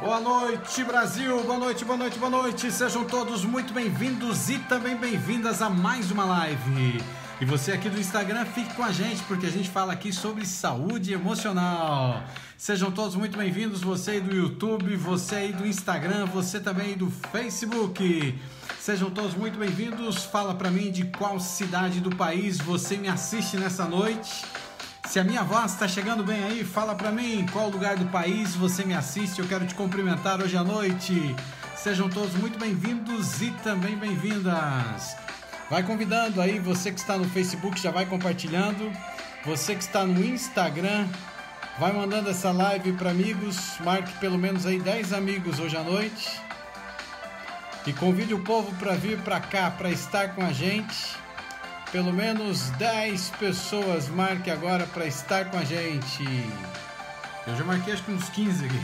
Boa noite, Brasil! Boa noite, boa noite, boa noite! Sejam todos muito bem-vindos e também bem-vindas a mais uma live. E você aqui do Instagram, fique com a gente, porque a gente fala aqui sobre saúde emocional. Sejam todos muito bem-vindos, você aí do YouTube, você aí do Instagram, você também aí do Facebook. Sejam todos muito bem-vindos. Fala pra mim de qual cidade do país você me assiste nessa noite. Se a minha voz está chegando bem aí, fala pra mim qual lugar do país você me assiste. Eu quero te cumprimentar hoje à noite. Sejam todos muito bem-vindos e também bem-vindas. Vai convidando aí, você que está no Facebook já vai compartilhando. Você que está no Instagram, vai mandando essa live para amigos. Marque pelo menos aí 10 amigos hoje à noite. E convide o povo para vir para cá, para estar com a gente. Pelo menos 10 pessoas, marque agora para estar com a gente. Eu já marquei acho que uns 15 aqui.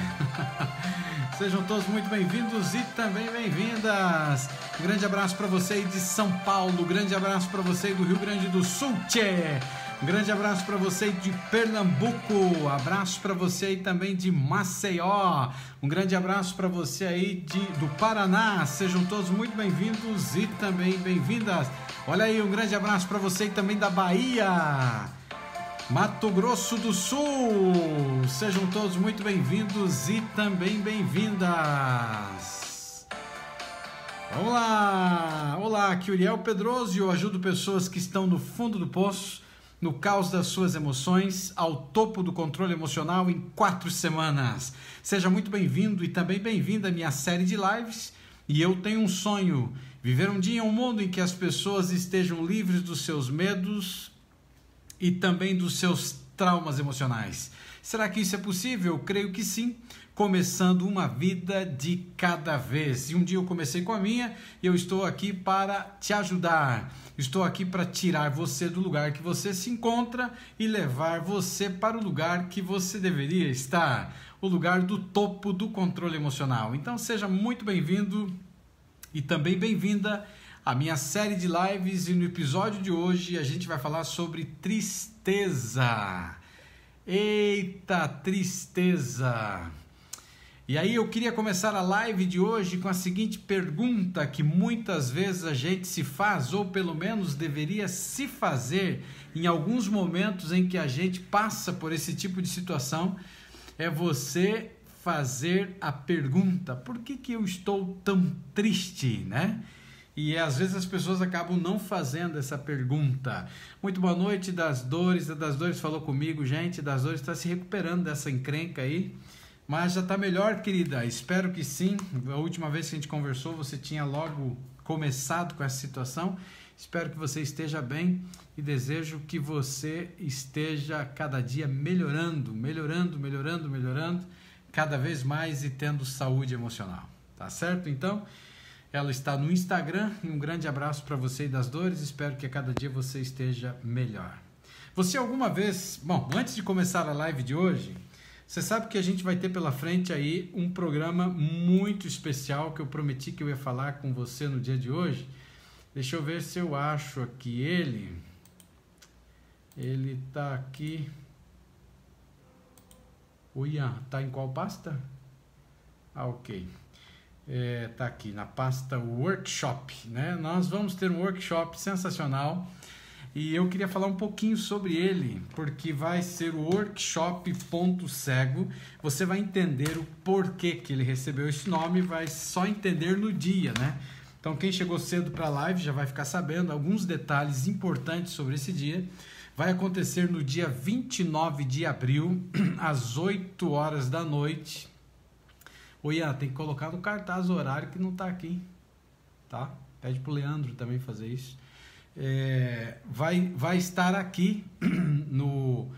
Sejam todos muito bem-vindos e também bem-vindas. Um grande abraço para você aí de São Paulo, um grande abraço para você aí do Rio Grande do Sul, tchê. Um grande abraço para você aí de Pernambuco, abraço para você aí também de Maceió, um grande abraço para você aí do Paraná. Sejam todos muito bem-vindos e também bem-vindas. Olha aí, um grande abraço para você também da Bahia, Mato Grosso do Sul. Sejam todos muito bem-vindos e também bem-vindas. Vamos lá. Olá, aqui é Uriel Pedroso e eu ajudo pessoas que estão no fundo do poço, no caos das suas emoções, ao topo do controle emocional em 4 semanas. Seja muito bem-vindo e também bem-vinda à minha série de lives. E eu tenho um sonho: viver um dia em um mundo em que as pessoas estejam livres dos seus medos e também dos seus traumas emocionais. Será que isso é possível? Eu creio que sim, começando uma vida de cada vez. E um dia eu comecei com a minha e eu estou aqui para te ajudar. Estou aqui para tirar você do lugar que você se encontra e levar você para o lugar que você deveria estar, o lugar do topo do controle emocional. Então seja muito bem-vindo e também bem-vinda à minha série de lives. E no episódio de hoje a gente vai falar sobre tristeza. Eita, tristeza! E aí eu queria começar a live de hoje com a seguinte pergunta que muitas vezes a gente se faz, ou pelo menos deveria se fazer em alguns momentos em que a gente passa por esse tipo de situação. É você fazer a pergunta: por que eu estou tão triste, né? E às vezes as pessoas acabam não fazendo essa pergunta. Muito boa noite, Das Dores. A Das Dores falou comigo, gente. Das Dores está se recuperando dessa encrenca aí, mas já está melhor, querida. Espero que sim. A última vez que a gente conversou, você tinha logo começado com essa situação. Espero que você esteja bem e desejo que você esteja cada dia melhorando, cada vez mais e tendo saúde emocional. Tá certo? Então, ela está no Instagram. E um grande abraço para você e Das Dores. Espero que a cada dia você esteja melhor. Você alguma vez... Bom, antes de começar a live de hoje, você sabe que a gente vai ter pela frente aí um programa muito especial que eu prometi que eu ia falar com você no dia de hoje. Deixa eu ver se eu acho aqui ele. Ele tá aqui. O Ian, tá em qual pasta? Ah, ok. Tá aqui na pasta Workshop, né? Nós vamos ter um workshop sensacional e eu queria falar um pouquinho sobre ele, porque vai ser o Workshop Ponto Cego. Você vai entender o porquê que ele recebeu esse nome, vai só entender no dia, né? Então quem chegou cedo para a live já vai ficar sabendo alguns detalhes importantes sobre esse dia. Vai acontecer no dia 29 de abril, às 8 horas da noite. Ô Ian, tem que colocar no cartaz o horário que não está aqui, tá? Pede pro Leandro também fazer isso. Vai estar aqui no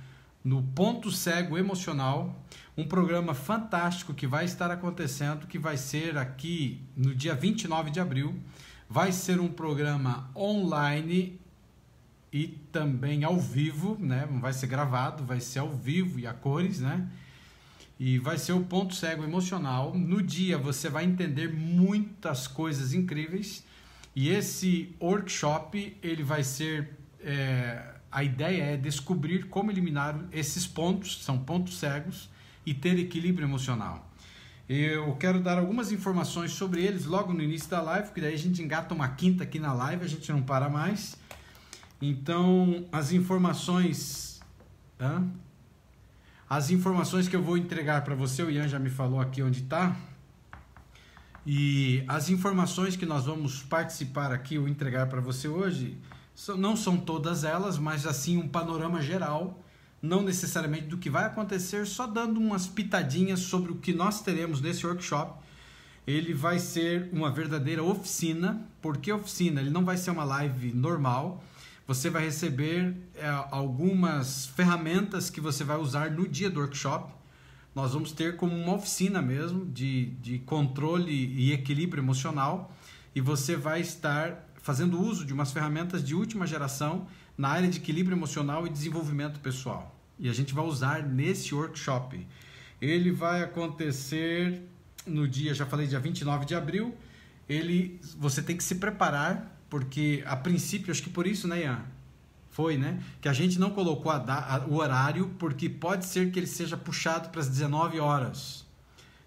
Ponto Cego Emocional, um programa fantástico que vai estar acontecendo, que vai ser aqui no dia 29 de abril. Vai ser um programa online e também ao vivo, né? Não vai ser gravado, vai ser ao vivo e a cores, né? E vai ser o Ponto Cego Emocional. No dia você vai entender muitas coisas incríveis. E esse workshop, ele vai ser... a ideia é descobrir como eliminar esses pontos, são pontos cegos, e ter equilíbrio emocional. Eu quero dar algumas informações sobre eles logo no início da live, porque daí a gente engata uma quinta aqui na live, a gente não para mais. Então, as informações que eu vou entregar para você, o Ian já me falou aqui onde está. E as informações que nós vamos participar aqui, ou entregar para você hoje, não são todas elas, mas assim um panorama geral, não necessariamente do que vai acontecer, só dando umas pitadinhas sobre o que nós teremos nesse workshop. Ele vai ser uma verdadeira oficina. Por que oficina? Ele não vai ser uma live normal. Você vai receber algumas ferramentas que você vai usar no dia do workshop. Nós vamos ter como uma oficina mesmo de controle e equilíbrio emocional, e você vai estar fazendo uso de umas ferramentas de última geração na área de equilíbrio emocional e desenvolvimento pessoal. E a gente vai usar nesse workshop. Ele vai acontecer no dia, já falei, dia 29 de abril. Você tem que se preparar, porque a princípio, acho que por isso, né, Ian? Foi, né? Que a gente não colocou o horário, porque pode ser que ele seja puxado para as 19 horas.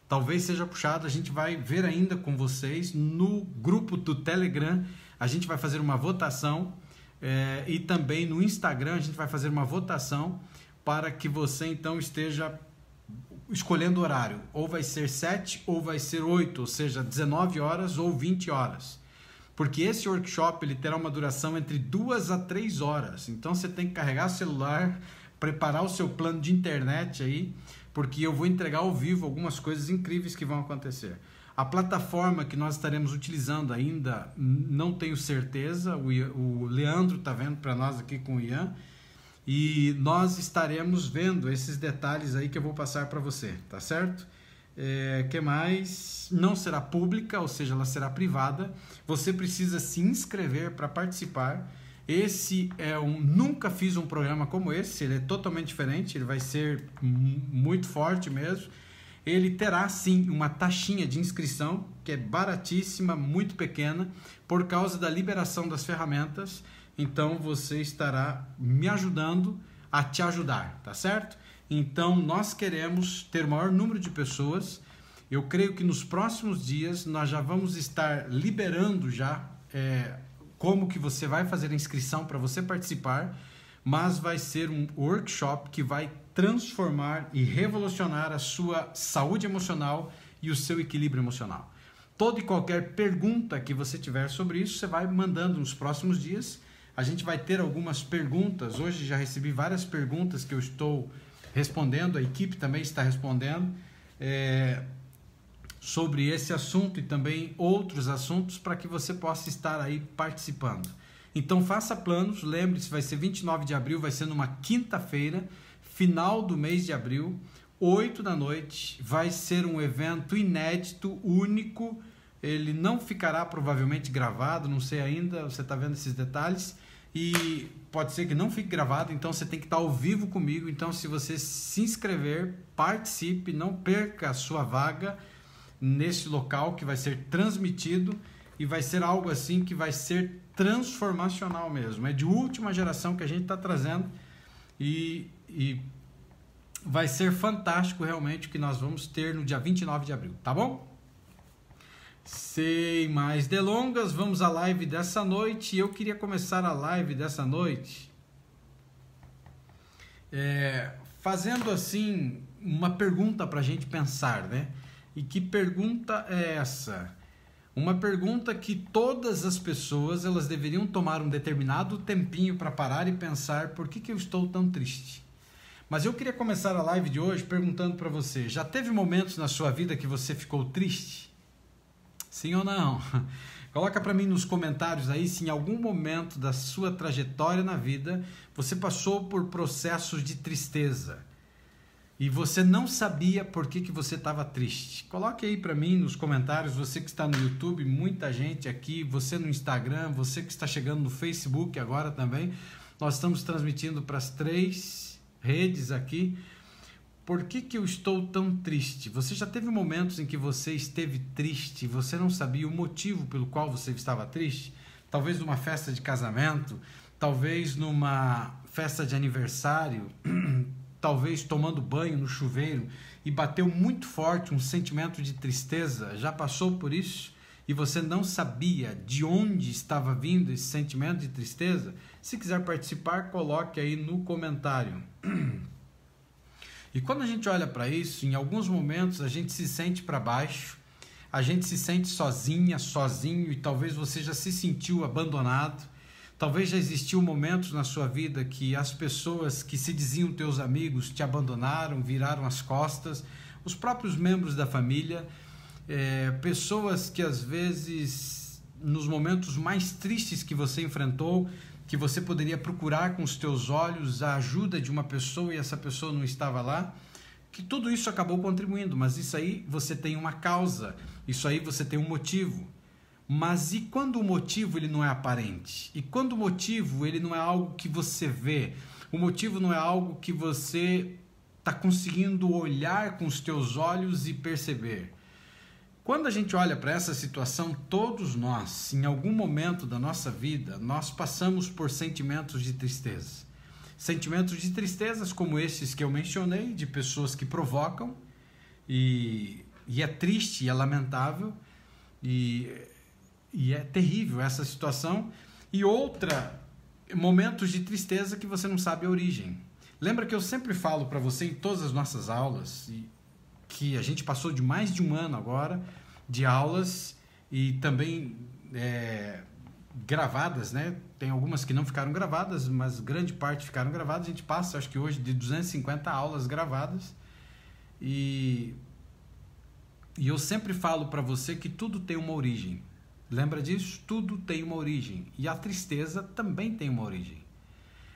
Talvez seja puxado, a gente vai ver ainda com vocês no grupo do Telegram. A gente vai fazer uma votação e também no Instagram a gente vai fazer uma votação para que você então esteja escolhendo o horário. Ou vai ser 7 ou vai ser 8, ou seja, 19 horas ou 20 horas. Porque esse workshop ele terá uma duração entre 2 a 3 horas. Então você tem que carregar o celular, preparar o seu plano de internet aí, porque eu vou entregar ao vivo algumas coisas incríveis que vão acontecer. A plataforma que nós estaremos utilizando ainda não tenho certeza. O Leandro está vendo para nós aqui com o Ian. E nós estaremos vendo esses detalhes aí que eu vou passar para você, tá certo? Que mais? Não será pública, ou seja, ela será privada. Você precisa se inscrever para participar. Nunca fiz um programa como esse, ele é totalmente diferente, ele vai ser muito forte mesmo. Ele terá sim uma taxinha de inscrição, que é baratíssima, muito pequena, por causa da liberação das ferramentas. Então você estará me ajudando a te ajudar, tá certo? Então nós queremos ter o maior número de pessoas. Eu creio que nos próximos dias nós já vamos estar liberando como que você vai fazer a inscrição para você participar, mas vai ser um workshop que vai transformar e revolucionar a sua saúde emocional e o seu equilíbrio emocional. Toda e qualquer pergunta que você tiver sobre isso, você vai mandando nos próximos dias. A gente vai ter algumas perguntas. Hoje já recebi várias perguntas que eu estou respondendo, a equipe também está respondendo sobre esse assunto e também outros assuntos, para que você possa estar aí participando. Então faça planos, lembre-se, vai ser 29 de abril, vai ser numa quinta-feira, final do mês de abril, 8 da noite, vai ser um evento inédito, único. Ele não ficará provavelmente gravado, não sei ainda, você está vendo esses detalhes, e pode ser que não fique gravado, então você tem que estar ao vivo comigo. Então se você se inscrever, participe, não perca a sua vaga nesse local que vai ser transmitido, e vai ser algo assim que vai ser transformacional mesmo, é de última geração que a gente está trazendo, e vai ser fantástico realmente o que nós vamos ter no dia 29 de abril, tá bom? Sem mais delongas, vamos à live dessa noite. Eu queria começar a live dessa noite fazendo assim uma pergunta para a gente pensar, né? E que pergunta é essa? Uma pergunta que todas as pessoas elas deveriam tomar um determinado tempinho para parar e pensar: por que eu estou tão triste? Mas eu queria começar a live de hoje perguntando para você: já teve momentos na sua vida que você ficou triste? Sim ou não? Coloca para mim nos comentários aí se em algum momento da sua trajetória na vida você passou por processos de tristeza e você não sabia por que você estava triste. Coloque aí para mim nos comentários, você que está no YouTube, muita gente aqui, você no Instagram, você que está chegando no Facebook agora também. Nós estamos transmitindo para as 3 redes aqui. Por que eu estou tão triste? Você já teve momentos em que você esteve triste e você não sabia o motivo pelo qual você estava triste? Talvez numa festa de casamento, talvez numa festa de aniversário, talvez tomando banho no chuveiro e bateu muito forte um sentimento de tristeza? Já passou por isso? E você não sabia de onde estava vindo esse sentimento de tristeza? Se quiser participar, coloque aí no comentário. E quando a gente olha para isso, em alguns momentos a gente se sente para baixo, a gente se sente sozinha, sozinho, e talvez você já se sentiu abandonado. Talvez já existiu momentos na sua vida que as pessoas que se diziam teus amigos te abandonaram, viraram as costas, os próprios membros da família, pessoas que às vezes nos momentos mais tristes que você enfrentou, que você poderia procurar com os teus olhos a ajuda de uma pessoa e essa pessoa não estava lá, que tudo isso acabou contribuindo, mas isso aí você tem uma causa, isso aí você tem um motivo. Mas e quando o motivo ele não é aparente? E quando o motivo ele não é algo que você vê? O motivo não é algo que você está conseguindo olhar com os teus olhos e perceber? Quando a gente olha para essa situação, todos nós, em algum momento da nossa vida, nós passamos por sentimentos de tristeza. Sentimentos de tristezas como esses que eu mencionei, de pessoas que provocam, e é triste, e é lamentável, e é terrível essa situação. E momentos de tristeza que você não sabe a origem. Lembra que eu sempre falo para você em todas as nossas aulas, que a gente passou de mais de um ano agora de aulas e também gravadas, né? Tem algumas que não ficaram gravadas, mas grande parte ficaram gravadas. A gente passa, acho que hoje, de 250 aulas gravadas. E eu sempre falo para você que tudo tem uma origem. Lembra disso? Tudo tem uma origem. E a tristeza também tem uma origem.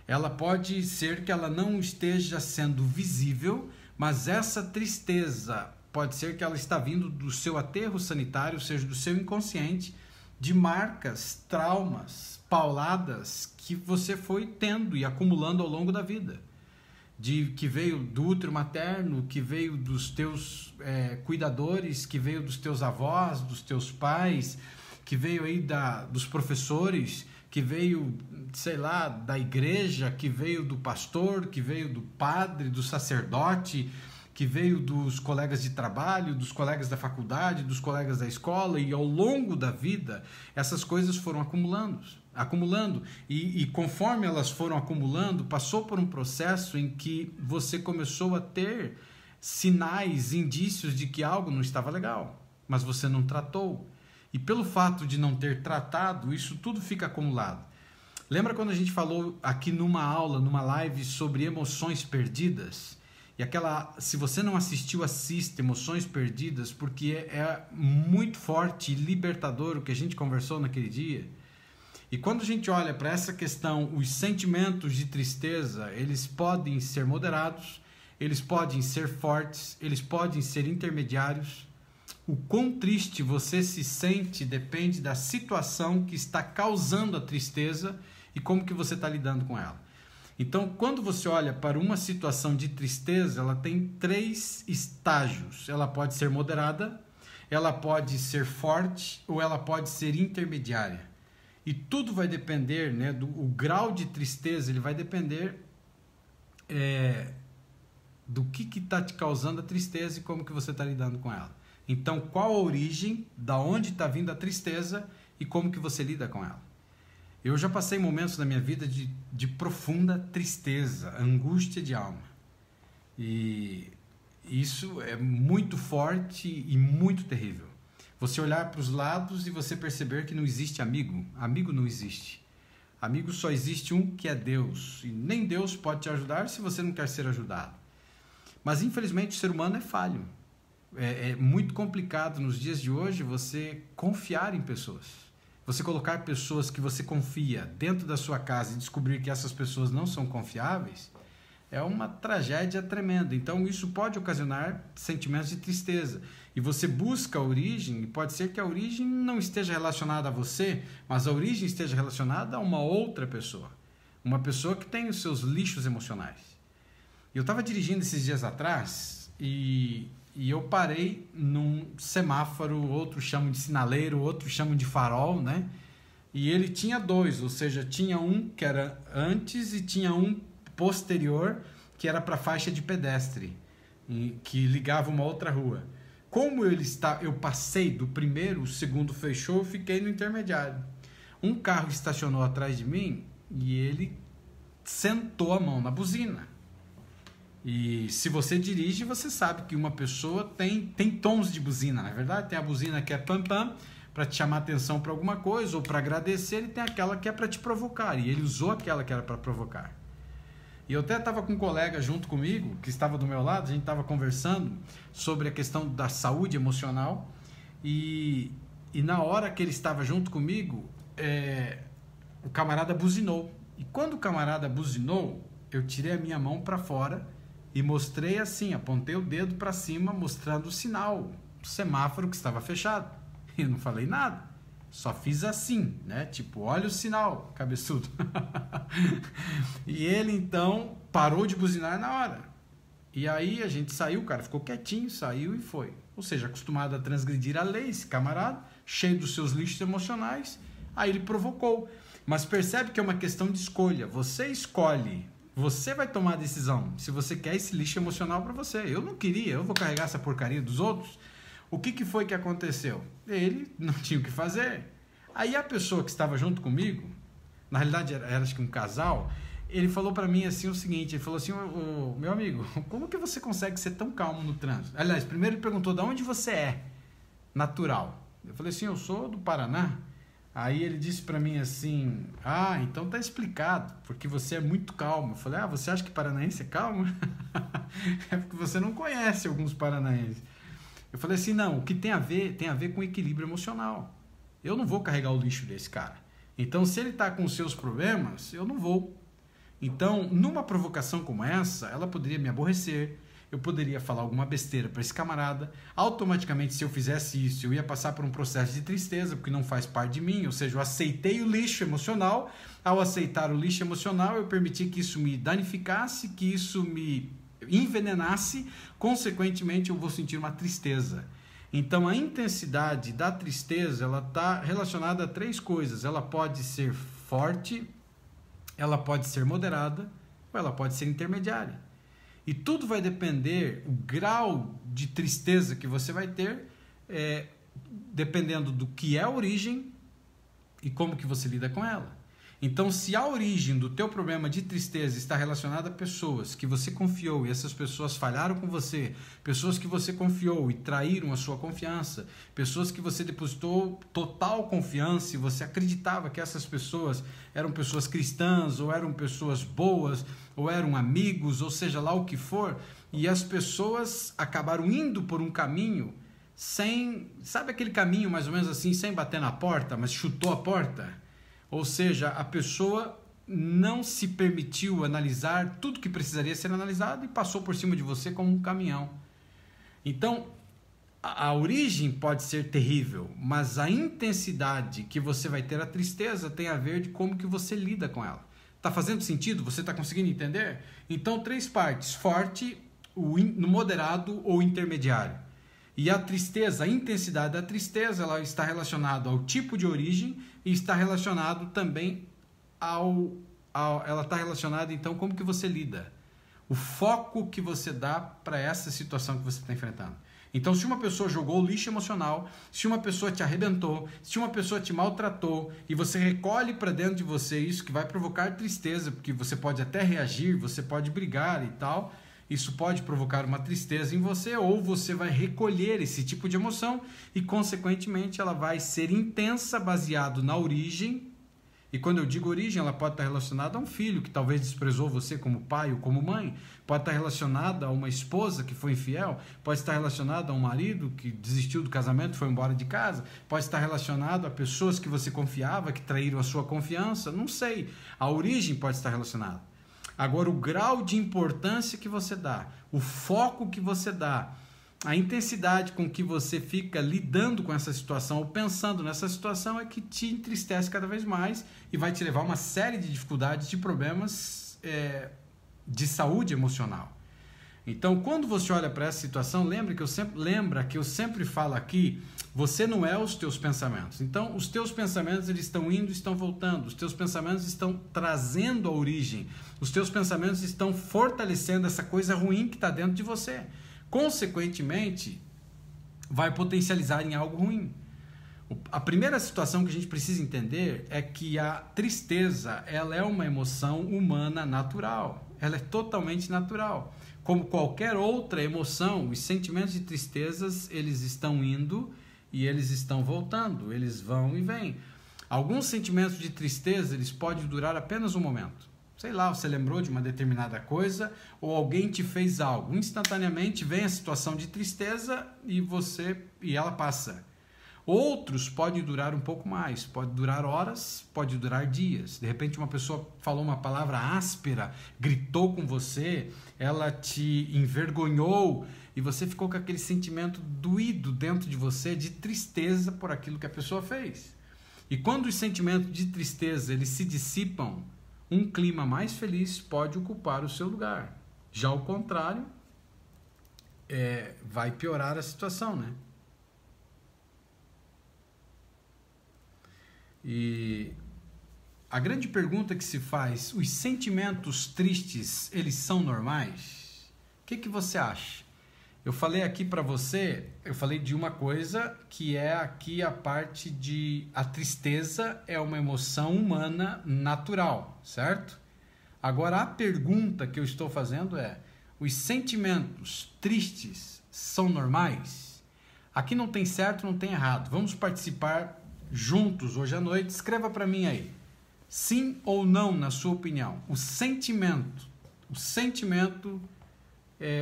Ela pode ser que ela não esteja sendo visível, mas essa tristeza pode ser que ela está vindo do seu aterro sanitário, ou seja, do seu inconsciente, de marcas, traumas, pauladas que você foi tendo e acumulando ao longo da vida. Que veio do útero materno, que veio dos teus cuidadores, que veio dos teus avós, dos teus pais, que veio aí dos professores, que veio, sei lá, da igreja, que veio do pastor, que veio do padre, do sacerdote, que veio dos colegas de trabalho, dos colegas da faculdade, dos colegas da escola, e ao longo da vida essas coisas foram acumulando e conforme elas foram acumulando, passou por um processo em que você começou a ter sinais, indícios de que algo não estava legal, mas você não tratou. E pelo fato de não ter tratado, isso tudo fica acumulado. Lembra quando a gente falou aqui numa aula, numa live sobre emoções perdidas? E se você não assistiu, assista Emoções Perdidas, porque é muito forte e libertador o que a gente conversou naquele dia. E quando a gente olha para essa questão, os sentimentos de tristeza, eles podem ser moderados, eles podem ser fortes, eles podem ser intermediários. O quão triste você se sente depende da situação que está causando a tristeza e como que você está lidando com ela. Então, quando você olha para uma situação de tristeza, ela tem 3 estágios. Ela pode ser moderada, ela pode ser forte ou ela pode ser intermediária. E tudo vai depender, né, o grau de tristeza, ele vai depender do que está te causando a tristeza e como que você está lidando com ela. Então, qual a origem, da onde está vindo a tristeza e como que você lida com ela? Eu já passei momentos na minha vida de profunda tristeza, angústia de alma. E isso é muito forte e muito terrível. Você olhar para os lados e você perceber que não existe amigo. Amigo não existe. Amigo só existe um, que é Deus. E nem Deus pode te ajudar se você não quer ser ajudado. Mas, infelizmente, o ser humano é falho. É muito complicado nos dias de hoje você confiar em pessoas. Você colocar pessoas que você confia dentro da sua casa e descobrir que essas pessoas não são confiáveis é uma tragédia tremenda. Então isso pode ocasionar sentimentos de tristeza. E você busca a origem, e pode ser que a origem não esteja relacionada a você, mas a origem esteja relacionada a uma outra pessoa. Uma pessoa que tem os seus lixos emocionais. Eu estava dirigindo esses dias atrás e eu parei num semáforo, outros chamam de sinaleiro, outros chamam de farol, né? E ele tinha 2, ou seja, tinha um que era antes e tinha um posterior que era para faixa de pedestre, que ligava uma outra rua. Como eu passei do primeiro, o segundo fechou, eu fiquei no intermediário. Um carro estacionou atrás de mim e ele sentou a mão na buzina. E se você dirige, você sabe que uma pessoa tem tons de buzina, na verdade. Tem a buzina que é pam-pam, para te chamar atenção para alguma coisa ou para agradecer, e tem aquela que é para te provocar. E ele usou aquela que era para provocar. E eu até estava com um colega junto comigo, que estava do meu lado, a gente estava conversando sobre a questão da saúde emocional. E na hora que ele estava junto comigo, o camarada buzinou. E quando o camarada buzinou, eu tirei a minha mão para fora e mostrei assim, apontei o dedo para cima, mostrando o sinal, o semáforo que estava fechado. Eu não falei nada, só fiz assim, né? Tipo, olha o sinal, cabeçudo. E ele então parou de buzinar na hora. E aí a gente saiu, o cara ficou quietinho, saiu e foi. Ou seja, acostumado a transgredir a lei, esse camarada, cheio dos seus lixos emocionais, aí ele provocou. Mas percebe que é uma questão de escolha. Você escolhe, você vai tomar a decisão se você quer esse lixo emocional para você. Eu não queria, eu vou carregar essa porcaria dos outros. O que foi que aconteceu? Ele não tinha o que fazer. Aí a pessoa que estava junto comigo, na realidade era acho que um casal, ele falou para mim assim o seguinte, ele falou assim, meu amigo, como que você consegue ser tão calmo no trânsito? Aliás, primeiro ele perguntou, de onde você é natural? Eu falei assim, eu sou do Paraná. Aí ele disse para mim assim, então tá explicado, porque você é muito calmo. Eu falei, você acha que paranaense é calmo? É porque você não conhece alguns paranaenses. Eu falei assim, não, o que tem a ver com equilíbrio emocional. Eu não vou carregar o lixo desse cara. Então, se ele está com os seus problemas, eu não vou. Então, numa provocação como essa, ela poderia me aborrecer, eu poderia falar alguma besteira para esse camarada, automaticamente, se eu fizesse isso, eu ia passar por um processo de tristeza, porque não faz parte de mim, ou seja, eu aceitei o lixo emocional. Ao aceitar o lixo emocional, eu permiti que isso me danificasse, que isso me envenenasse, consequentemente eu vou sentir uma tristeza. Então a intensidade da tristeza, ela está relacionada a três coisas. Ela pode ser forte, ela pode ser moderada ou ela pode ser intermediária. E tudo vai depender, o grau de tristeza que você vai ter, dependendo do que é a origem e como que você lida com ela. Então, se a origem do teu problema de tristeza está relacionada a pessoas que você confiou e essas pessoas falharam com você, pessoas que você confiou e traíram a sua confiança, pessoas que você depositou total confiança e você acreditava que essas pessoas eram pessoas cristãs ou eram pessoas boas ou eram amigos, ou seja lá o que for, e as pessoas acabaram indo por um caminho sem, sabe aquele caminho mais ou menos assim, sem bater na porta, mas chutou a porta? Ou seja, a pessoa não se permitiu analisar tudo que precisaria ser analisado e passou por cima de você como um caminhão. Então, a origem pode ser terrível, mas a intensidade que você vai ter a tristeza tem a ver de como que você lida com ela. Está fazendo sentido? Você está conseguindo entender? Então, três partes: forte, no moderado ou intermediário. E a tristeza, a intensidade da tristeza, ela está relacionada ao tipo de origem e está relacionado também ela está relacionada então como que você lida, o foco que você dá para essa situação que você está enfrentando. Então, se uma pessoa jogou lixo emocional, se uma pessoa te arrebentou, se uma pessoa te maltratou e você recolhe para dentro de você isso, que vai provocar tristeza, porque você pode até reagir, você pode brigar e tal. Isso pode provocar uma tristeza em você, ou você vai recolher esse tipo de emoção e, consequentemente, ela vai ser intensa, baseado na origem. E quando eu digo origem, ela pode estar relacionada a um filho que talvez desprezou você como pai ou como mãe, pode estar relacionada a uma esposa que foi infiel, pode estar relacionada a um marido que desistiu do casamento e foi embora de casa, pode estar relacionado a pessoas que você confiava, que traíram a sua confiança, não sei. A origem pode estar relacionada. Agora, o grau de importância que você dá, o foco que você dá, a intensidade com que você fica lidando com essa situação ou pensando nessa situação é que te entristece cada vez mais e vai te levar a uma série de dificuldades, de problemas de saúde emocional. Então, quando você olha para essa situação, lembra que eu sempre falo aqui, você não é os teus pensamentos. Então, os teus pensamentos, eles estão indo e estão voltando. Os teus pensamentos estão trazendo a origem. Os teus pensamentos estão fortalecendo essa coisa ruim que está dentro de você. Consequentemente, vai potencializar em algo ruim. A primeira situação que a gente precisa entender é que a tristeza, ela é uma emoção humana natural. Ela é totalmente natural. Como qualquer outra emoção, os sentimentos de tristezas, eles estão indo e eles estão voltando, eles vão e vêm. Alguns sentimentos de tristeza, eles podem durar apenas um momento. Sei lá, você lembrou de uma determinada coisa ou alguém te fez algo. Instantaneamente vem a situação de tristeza e ela passa. Outros podem durar um pouco mais, pode durar horas, pode durar dias. De repente uma pessoa falou uma palavra áspera, gritou com você, ela te envergonhou e você ficou com aquele sentimento doído dentro de você de tristeza por aquilo que a pessoa fez. E quando os sentimentos de tristeza eles se dissipam, um clima mais feliz pode ocupar o seu lugar. Já ao contrário, vai piorar a situação, né? E a grande pergunta que se faz, os sentimentos tristes, eles são normais? O que você acha? Eu falei aqui para você, eu falei de uma coisa que é aqui a parte de a tristeza é uma emoção humana natural, certo? Agora a pergunta que eu estou fazendo é, os sentimentos tristes são normais? Aqui não tem certo, não tem errado. Vamos participar juntos hoje à noite. Escreva para mim aí. Sim ou não, na sua opinião? O sentimento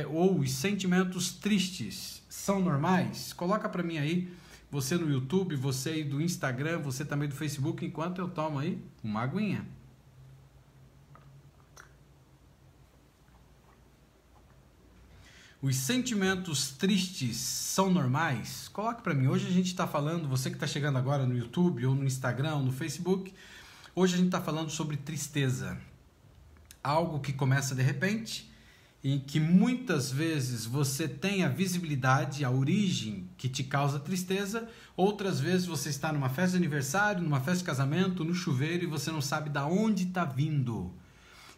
ou os sentimentos tristes são normais? Coloca para mim aí. Você no YouTube, você aí do Instagram, você também do Facebook, enquanto eu tomo aí uma aguinha. Os sentimentos tristes são normais? Coloque para mim. Hoje a gente está falando, você que está chegando agora no YouTube, ou no Instagram, ou no Facebook, hoje a gente está falando sobre tristeza. Algo que começa de repente, em que muitas vezes você tem a visibilidade, a origem que te causa tristeza, outras vezes você está numa festa de aniversário, numa festa de casamento, no chuveiro e você não sabe de onde está vindo.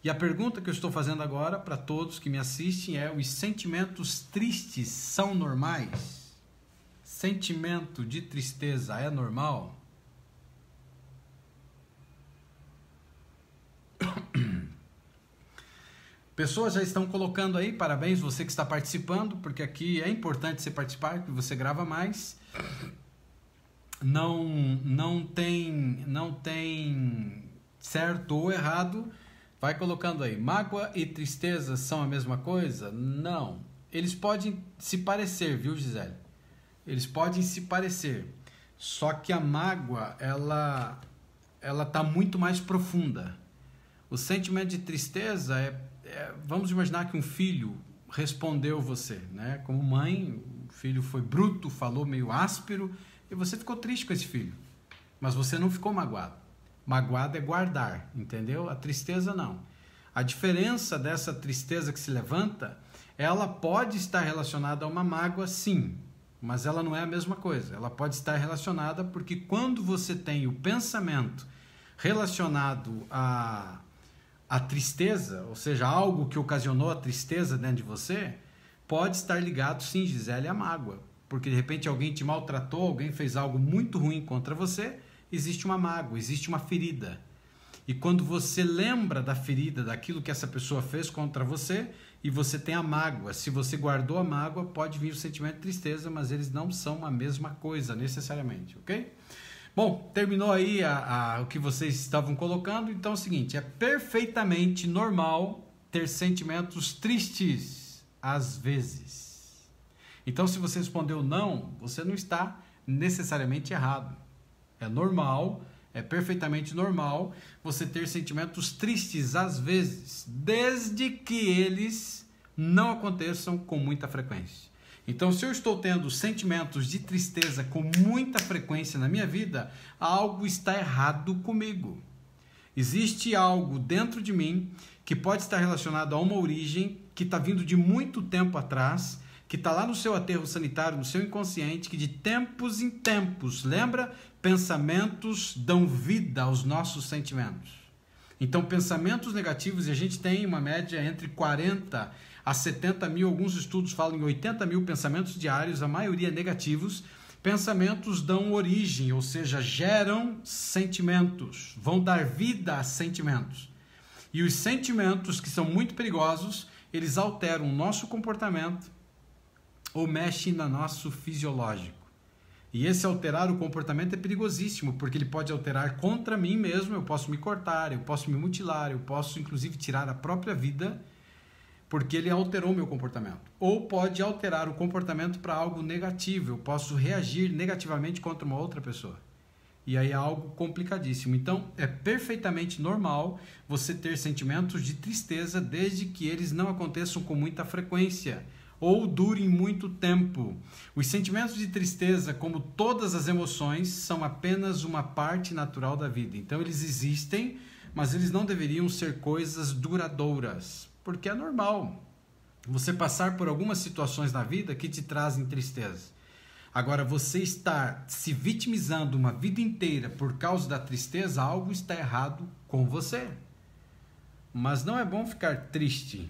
E a pergunta que eu estou fazendo agora para todos que me assistem é: os sentimentos tristes são normais? Sentimento de tristeza é normal? Pessoas já estão colocando aí, parabéns você que está participando, porque aqui é importante você participar, porque você grava mais. Não tem certo ou errado. Vai colocando aí, mágoa e tristeza são a mesma coisa? Não. Eles podem se parecer, viu, Gisele? Eles podem se parecer. Só que a mágoa, ela tá muito mais profunda. O sentimento de tristeza vamos imaginar que um filho respondeu você, né? Como mãe, o filho foi bruto, falou meio áspero, e você ficou triste com esse filho. Mas você não ficou magoado. Magoado é guardar, entendeu? A tristeza não. A diferença dessa tristeza que se levanta, ela pode estar relacionada a uma mágoa, sim, mas ela não é a mesma coisa. Ela pode estar relacionada porque quando você tem o pensamento relacionado à tristeza, ou seja, algo que ocasionou a tristeza dentro de você, pode estar ligado, sim, Gisele, à mágoa. Porque de repente alguém te maltratou, alguém fez algo muito ruim contra você, existe uma mágoa, existe uma ferida. E quando você lembra da ferida, daquilo que essa pessoa fez contra você, e você tem a mágoa, se você guardou a mágoa, pode vir o sentimento de tristeza, mas eles não são a mesma coisa, necessariamente, ok? Bom, terminou aí o que vocês estavam colocando, então é o seguinte, é perfeitamente normal ter sentimentos tristes, às vezes. Então, se você respondeu não, você não está necessariamente errado. É normal, é perfeitamente normal você ter sentimentos tristes às vezes, desde que eles não aconteçam com muita frequência. Então, se eu estou tendo sentimentos de tristeza com muita frequência na minha vida, algo está errado comigo. Existe algo dentro de mim que pode estar relacionado a uma origem que está vindo de muito tempo atrás, que está lá no seu aterro sanitário, no seu inconsciente, que de tempos em tempos, lembra? Pensamentos dão vida aos nossos sentimentos. Então, pensamentos negativos, e a gente tem uma média entre 40 a 70 mil, alguns estudos falam em 80 mil pensamentos diários, a maioria negativos. Pensamentos dão origem, ou seja, geram sentimentos, vão dar vida a sentimentos. E os sentimentos, que são muito perigosos, eles alteram o nosso comportamento ou mexem no nosso fisiológico. E esse alterar o comportamento é perigosíssimo, porque ele pode alterar contra mim mesmo, eu posso me cortar, eu posso me mutilar, eu posso inclusive tirar a própria vida, porque ele alterou o meu comportamento. Ou pode alterar o comportamento para algo negativo, eu posso reagir negativamente contra uma outra pessoa. E aí é algo complicadíssimo. Então, é perfeitamente normal você ter sentimentos de tristeza, desde que eles não aconteçam com muita frequência ou durem muito tempo. Os sentimentos de tristeza, como todas as emoções, são apenas uma parte natural da vida. Então, eles existem, mas eles não deveriam ser coisas duradouras, porque é normal você passar por algumas situações na vida que te trazem tristeza. Agora, você estar se vitimizando uma vida inteira por causa da tristeza, algo está errado com você. Mas não é bom ficar triste.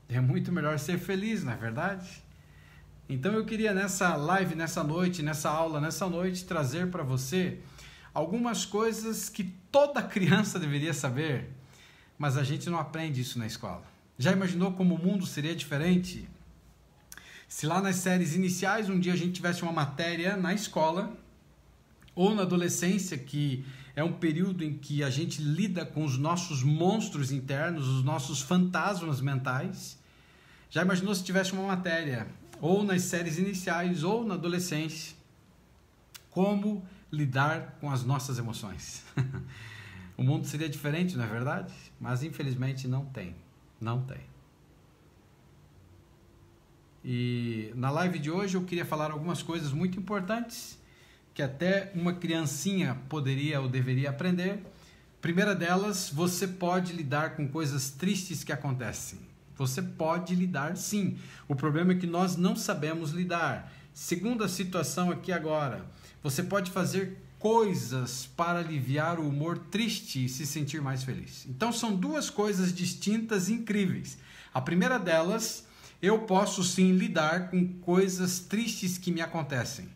É muito melhor ser feliz, não é verdade? Então eu queria nessa live, nessa noite, nessa aula, nessa noite, trazer para você algumas coisas que toda criança deveria saber, mas a gente não aprende isso na escola. Já imaginou como o mundo seria diferente se lá nas séries iniciais um dia a gente tivesse uma matéria na escola ou na adolescência, que é um período em que a gente lida com os nossos monstros internos, os nossos fantasmas mentais? Já imaginou se tivesse uma matéria ou nas séries iniciais ou na adolescência, como lidar com as nossas emoções? O mundo seria diferente, não é verdade? Mas infelizmente não tem. Não tem. E na live de hoje eu queria falar algumas coisas muito importantes que até uma criancinha poderia ou deveria aprender. Primeira delas, você pode lidar com coisas tristes que acontecem. Você pode lidar, sim. O problema é que nós não sabemos lidar. Segunda situação aqui agora, você pode fazer coisas para aliviar o humor triste e se sentir mais feliz. Então são duas coisas distintas e incríveis. A primeira delas, eu posso sim lidar com coisas tristes que me acontecem.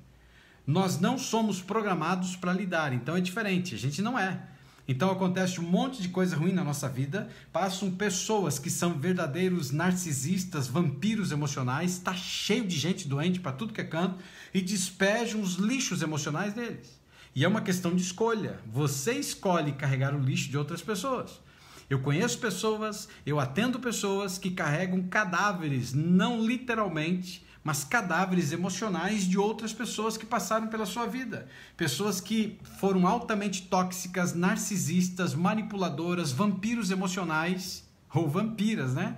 Nós não somos programados para lidar, então é diferente, a gente não é. Então acontece um monte de coisa ruim na nossa vida, passam pessoas que são verdadeiros narcisistas, vampiros emocionais, está cheio de gente doente para tudo que é canto e despejam os lixos emocionais deles. E é uma questão de escolha. Você escolhe carregar o lixo de outras pessoas. Eu conheço pessoas, eu atendo pessoas que carregam cadáveres, não literalmente, mas cadáveres emocionais de outras pessoas que passaram pela sua vida. Pessoas que foram altamente tóxicas, narcisistas, manipuladoras, vampiros emocionais, ou vampiras, né?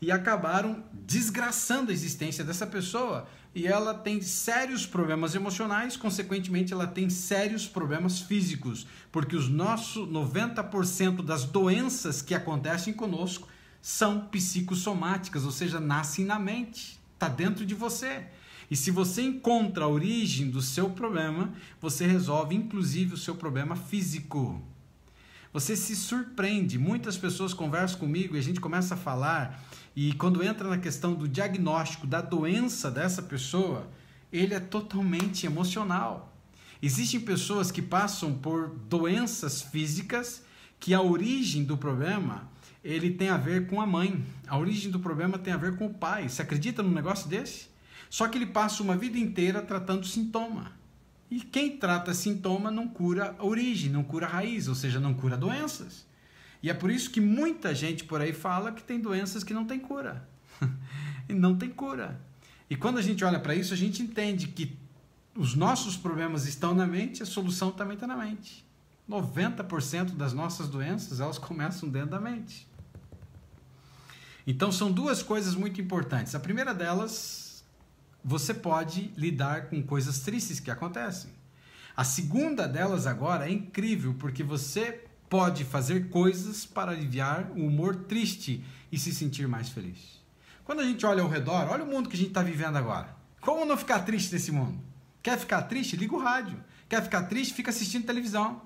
E acabaram desgraçando a existência dessa pessoa. E ela tem sérios problemas emocionais, consequentemente ela tem sérios problemas físicos, porque os nossos 90% das doenças que acontecem conosco são psicossomáticas, ou seja, nascem na mente, está dentro de você. E se você encontra a origem do seu problema, você resolve inclusive o seu problema físico. Você se surpreende, muitas pessoas conversam comigo e a gente começa a falar, e quando entra na questão do diagnóstico da doença dessa pessoa, ele é totalmente emocional. Existem pessoas que passam por doenças físicas que a origem do problema ele tem a ver com a mãe, a origem do problema tem a ver com o pai. Você acredita num negócio desse? Só que ele passa uma vida inteira tratando sintoma. E quem trata sintoma não cura a origem, não cura a raiz, ou seja, não cura doenças. E é por isso que muita gente por aí fala que tem doenças que não tem cura. E não tem cura. E quando a gente olha para isso, a gente entende que os nossos problemas estão na mente, a solução também está na mente. 90% das nossas doenças, elas começam dentro da mente. Então são duas coisas muito importantes. A primeira delas, você pode lidar com coisas tristes que acontecem. A segunda delas agora é incrível, porque você pode fazer coisas para aliviar o humor triste e se sentir mais feliz. Quando a gente olha ao redor, olha o mundo que a gente está vivendo agora. Como não ficar triste nesse mundo? Quer ficar triste? Liga o rádio. Quer ficar triste? Fica assistindo televisão.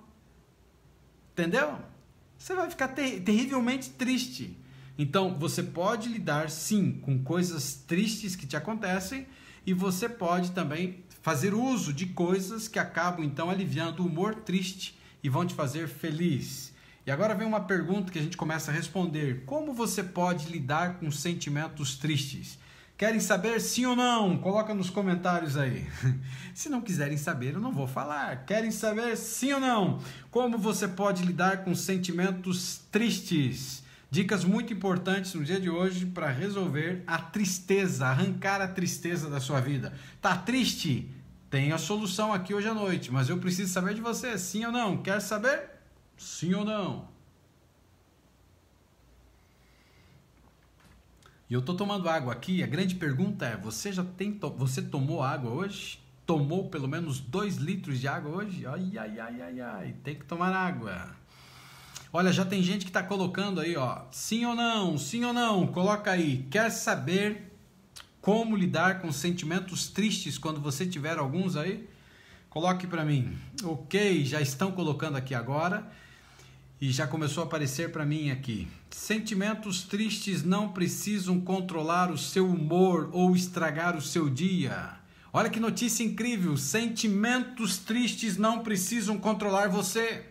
Entendeu? Você vai ficar terrivelmente triste. Então, você pode lidar, sim, com coisas tristes que te acontecem e você pode também fazer uso de coisas que acabam, então, aliviando o humor triste e vão te fazer feliz. E agora vem uma pergunta que a gente começa a responder. Como você pode lidar com sentimentos tristes? Querem saber sim ou não? Coloca nos comentários aí. Se não quiserem saber, eu não vou falar. Querem saber sim ou não? Como você pode lidar com sentimentos tristes? Dicas muito importantes no dia de hoje para resolver a tristeza, arrancar a tristeza da sua vida. Tá triste? Tem a solução aqui hoje à noite, mas eu preciso saber de você, sim ou não? Quer saber? Sim ou não? E eu tô tomando água aqui, a grande pergunta é, você tomou água hoje? Tomou pelo menos 2 litros de água hoje? Ai, tem que tomar água. Olha, já tem gente que tá colocando aí, ó, sim ou não, coloca aí. Quer saber como lidar com sentimentos tristes quando você tiver alguns aí? Coloque para mim. Ok, já estão colocando aqui agora. E já começou a aparecer para mim aqui. Sentimentos tristes não precisam controlar o seu humor ou estragar o seu dia. Olha que notícia incrível. Sentimentos tristes não precisam controlar você.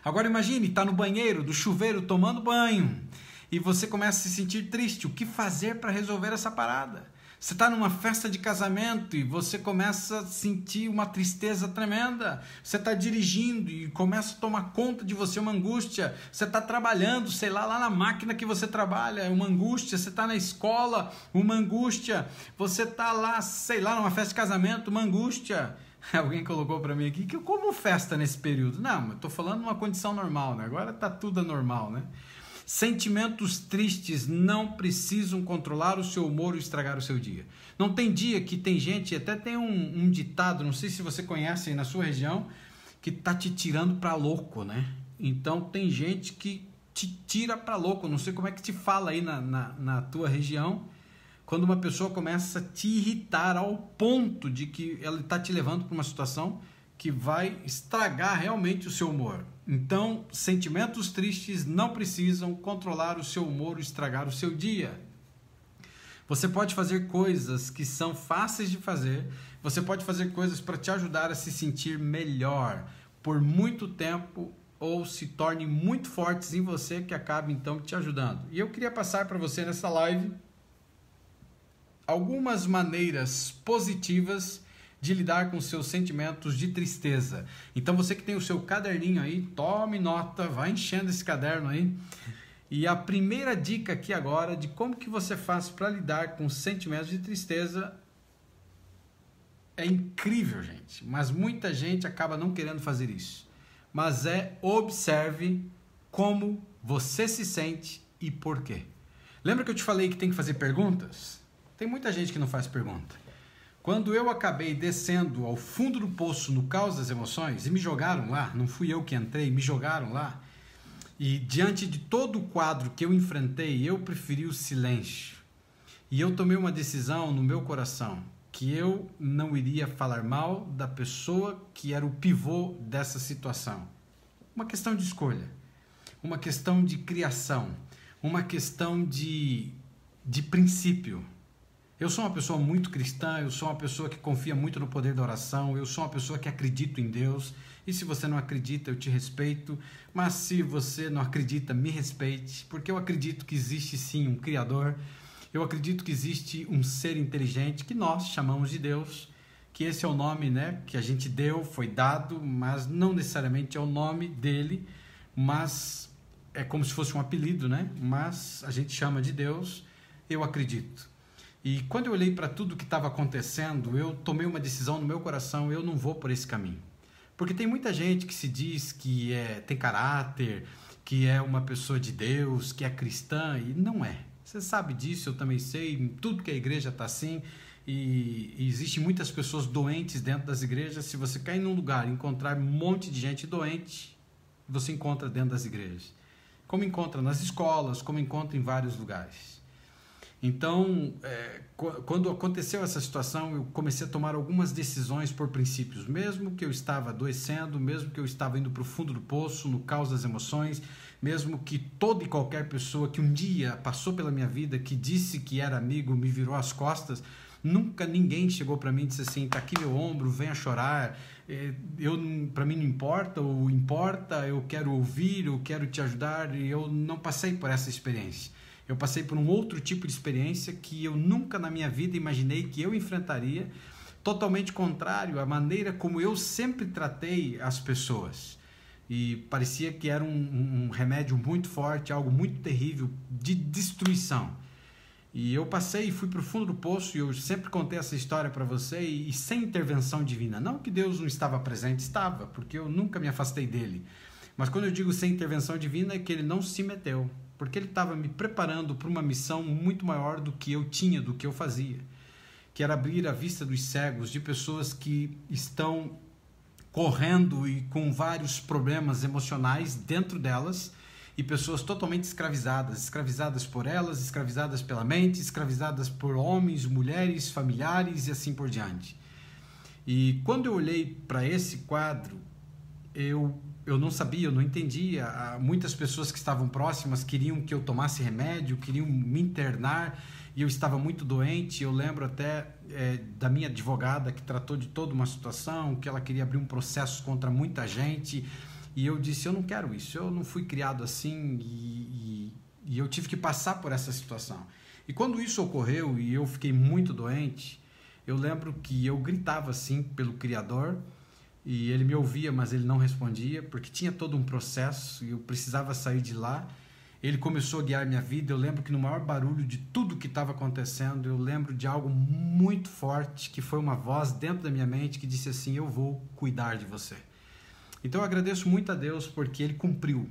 Agora imagine, está no banheiro, do chuveiro, tomando banho. E você começa a se sentir triste. O que fazer para resolver essa parada? Você está numa festa de casamento e você começa a sentir uma tristeza tremenda. Você está dirigindo e começa a tomar conta de você uma angústia. Você está trabalhando, sei lá na máquina que você trabalha, uma angústia. Você está na escola, uma angústia. Você está lá, sei lá, numa festa de casamento, uma angústia. Alguém colocou para mim aqui que como festa nesse período? Não, eu estou falando numa condição normal, né? Agora está tudo anormal, né? Sentimentos tristes não precisam controlar o seu humor ou estragar o seu dia. Não tem dia que tem gente, até tem um ditado, não sei se você conhece aí na sua região, que tá te tirando para louco, né? Então tem gente que te tira para louco, não sei como é que te fala aí na tua região, quando uma pessoa começa a te irritar ao ponto de que ela está te levando para uma situação que vai estragar realmente o seu humor. Então, sentimentos tristes não precisam controlar o seu humor ou estragar o seu dia. Você pode fazer coisas que são fáceis de fazer, você pode fazer coisas para te ajudar a se sentir melhor por muito tempo ou se tornem muito fortes em você que acabam então te ajudando. E eu queria passar para você nessa live algumas maneiras positivas de lidar com seus sentimentos de tristeza. Então você que tem o seu caderninho aí, tome nota, vai enchendo esse caderno aí. E a primeira dica aqui agora de como que você faz para lidar com sentimentos de tristeza é incrível, gente. Mas muita gente acaba não querendo fazer isso. Mas observe como você se sente e por quê. Lembra que eu te falei que tem que fazer perguntas? Tem muita gente que não faz pergunta. Quando eu acabei descendo ao fundo do poço no caos das emoções e me jogaram lá, não fui eu que entrei, me jogaram lá, e diante de todo o quadro que eu enfrentei, eu preferi o silêncio. E eu tomei uma decisão no meu coração, que eu não iria falar mal da pessoa que era o pivô dessa situação. Uma questão de escolha, uma questão de criação, uma questão de princípio. Eu sou uma pessoa muito cristã, eu sou uma pessoa que confia muito no poder da oração, eu sou uma pessoa que acredito em Deus, e se você não acredita, eu te respeito, mas se você não acredita, me respeite, porque eu acredito que existe sim um Criador, eu acredito que existe um ser inteligente que nós chamamos de Deus, que esse é o nome, né, que a gente deu, foi dado, mas não necessariamente é o nome dele, mas é como se fosse um apelido, né, mas a gente chama de Deus, eu acredito. E quando eu olhei para tudo que estava acontecendo, eu tomei uma decisão no meu coração, eu não vou por esse caminho. Porque tem muita gente que se diz que tem caráter, que é uma pessoa de Deus, que é cristã, e não é. Você sabe disso, eu também sei, tudo que a igreja está assim, e existem muitas pessoas doentes dentro das igrejas. Se você cair num lugar e encontrar um monte de gente doente, você encontra dentro das igrejas. Como encontra nas escolas, como encontra em vários lugares. Então, quando aconteceu essa situação, eu comecei a tomar algumas decisões por princípios. Mesmo que eu estava adoecendo, mesmo que eu estava indo para o fundo do poço, no caos das emoções, mesmo que toda e qualquer pessoa que um dia passou pela minha vida, que disse que era amigo, me virou as costas, nunca ninguém chegou para mim e disse assim, tá aqui meu ombro, venha chorar, para mim não importa, ou importa, eu quero ouvir, eu quero te ajudar, e eu não passei por essa experiência. Eu passei por um outro tipo de experiência que eu nunca na minha vida imaginei que eu enfrentaria, totalmente contrário à maneira como eu sempre tratei as pessoas. E parecia que era um remédio muito forte, algo muito terrível, de destruição. E eu passei e fui para o fundo do poço, e eu sempre contei essa história para você, e sem intervenção divina. Não que Deus não estava presente, estava, porque eu nunca me afastei dele. Mas quando eu digo sem intervenção divina, é que ele não se meteu, porque ele estava me preparando para uma missão muito maior do que eu tinha, do que eu fazia, que era abrir a vista dos cegos, de pessoas que estão correndo e com vários problemas emocionais dentro delas, e pessoas totalmente escravizadas por elas, escravizadas pela mente, escravizadas por homens, mulheres, familiares e assim por diante. E quando eu olhei para esse quadro, eu não sabia, eu não entendia. Muitas pessoas que estavam próximas queriam que eu tomasse remédio, queriam me internar, e eu estava muito doente. Eu lembro até da minha advogada, que tratou de toda uma situação, que ela queria abrir um processo contra muita gente, e eu disse, eu não quero isso, eu não fui criado assim, e eu tive que passar por essa situação. E quando isso ocorreu e eu fiquei muito doente, eu lembro que eu gritava assim pelo Criador, e ele me ouvia, mas ele não respondia, porque tinha todo um processo e eu precisava sair de lá. Ele começou a guiar minha vida. Eu lembro que no maior barulho de tudo que estava acontecendo, eu lembro de algo muito forte, que foi uma voz dentro da minha mente que disse assim, eu vou cuidar de você. Então eu agradeço muito a Deus, porque ele cumpriu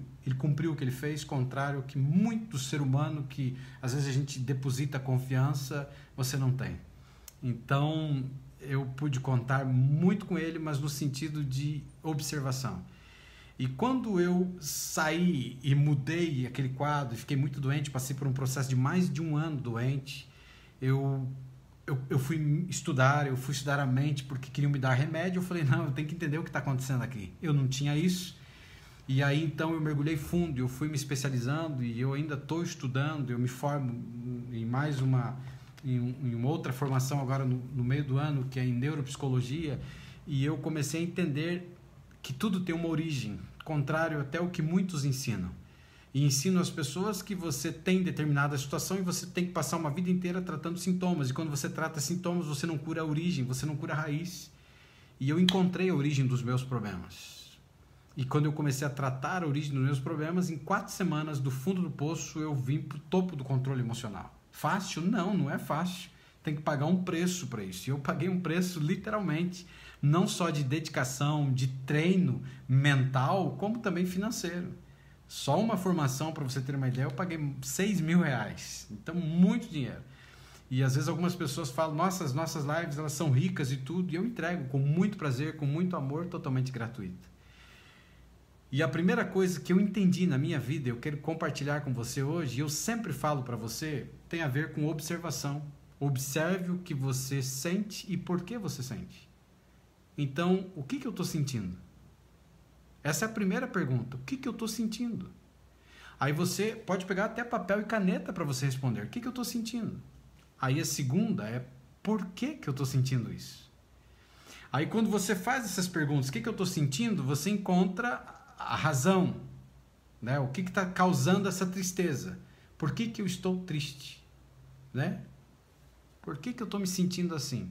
o que ele fez, contrário ao que muito ser humano, que às vezes a gente deposita confiança, você não tem. Então eu pude contar muito com ele, mas no sentido de observação. E quando eu saí e mudei aquele quadro, fiquei muito doente, passei por um processo de mais de um ano doente, eu fui estudar a mente, porque queriam me dar remédio. Eu falei, não, eu tenho que entender o que está acontecendo aqui. Eu não tinha isso. E aí então eu mergulhei fundo, eu fui me especializando, e eu ainda estou estudando, eu me formo em mais uma outra formação agora no meio do ano, que é em neuropsicologia, e eu comecei a entender que tudo tem uma origem, contrário até o que muitos ensinam. E ensinam as pessoas que você tem determinada situação e você tem que passar uma vida inteira tratando sintomas, e quando você trata sintomas, você não cura a origem, você não cura a raiz. E eu encontrei a origem dos meus problemas. E quando eu comecei a tratar a origem dos meus problemas, em 4 semanas, do fundo do poço, eu vim para o topo do controle emocional. Fácil? Não, não é fácil. Tem que pagar um preço para isso. E eu paguei um preço literalmente, não só de dedicação, de treino mental, como também financeiro. Só uma formação, para você ter uma ideia, eu paguei R$6.000. Então, muito dinheiro. E às vezes algumas pessoas falam, nossa, as nossas lives elas são ricas e tudo, e eu entrego com muito prazer, com muito amor, totalmente gratuito. E a primeira coisa que eu entendi na minha vida, eu quero compartilhar com você hoje, e eu sempre falo para você, tem a ver com observação. Observe o que você sente e por que você sente. Então, o que eu estou sentindo? Essa é a primeira pergunta. O que eu estou sentindo? Aí você pode pegar até papel e caneta para você responder. O que eu estou sentindo? Aí a segunda é por que eu estou sentindo isso? Aí quando você faz essas perguntas, o que eu estou sentindo? Você encontra a razão, né? O que está causando essa tristeza? Por que eu estou triste? Né? Por que eu estou me sentindo assim?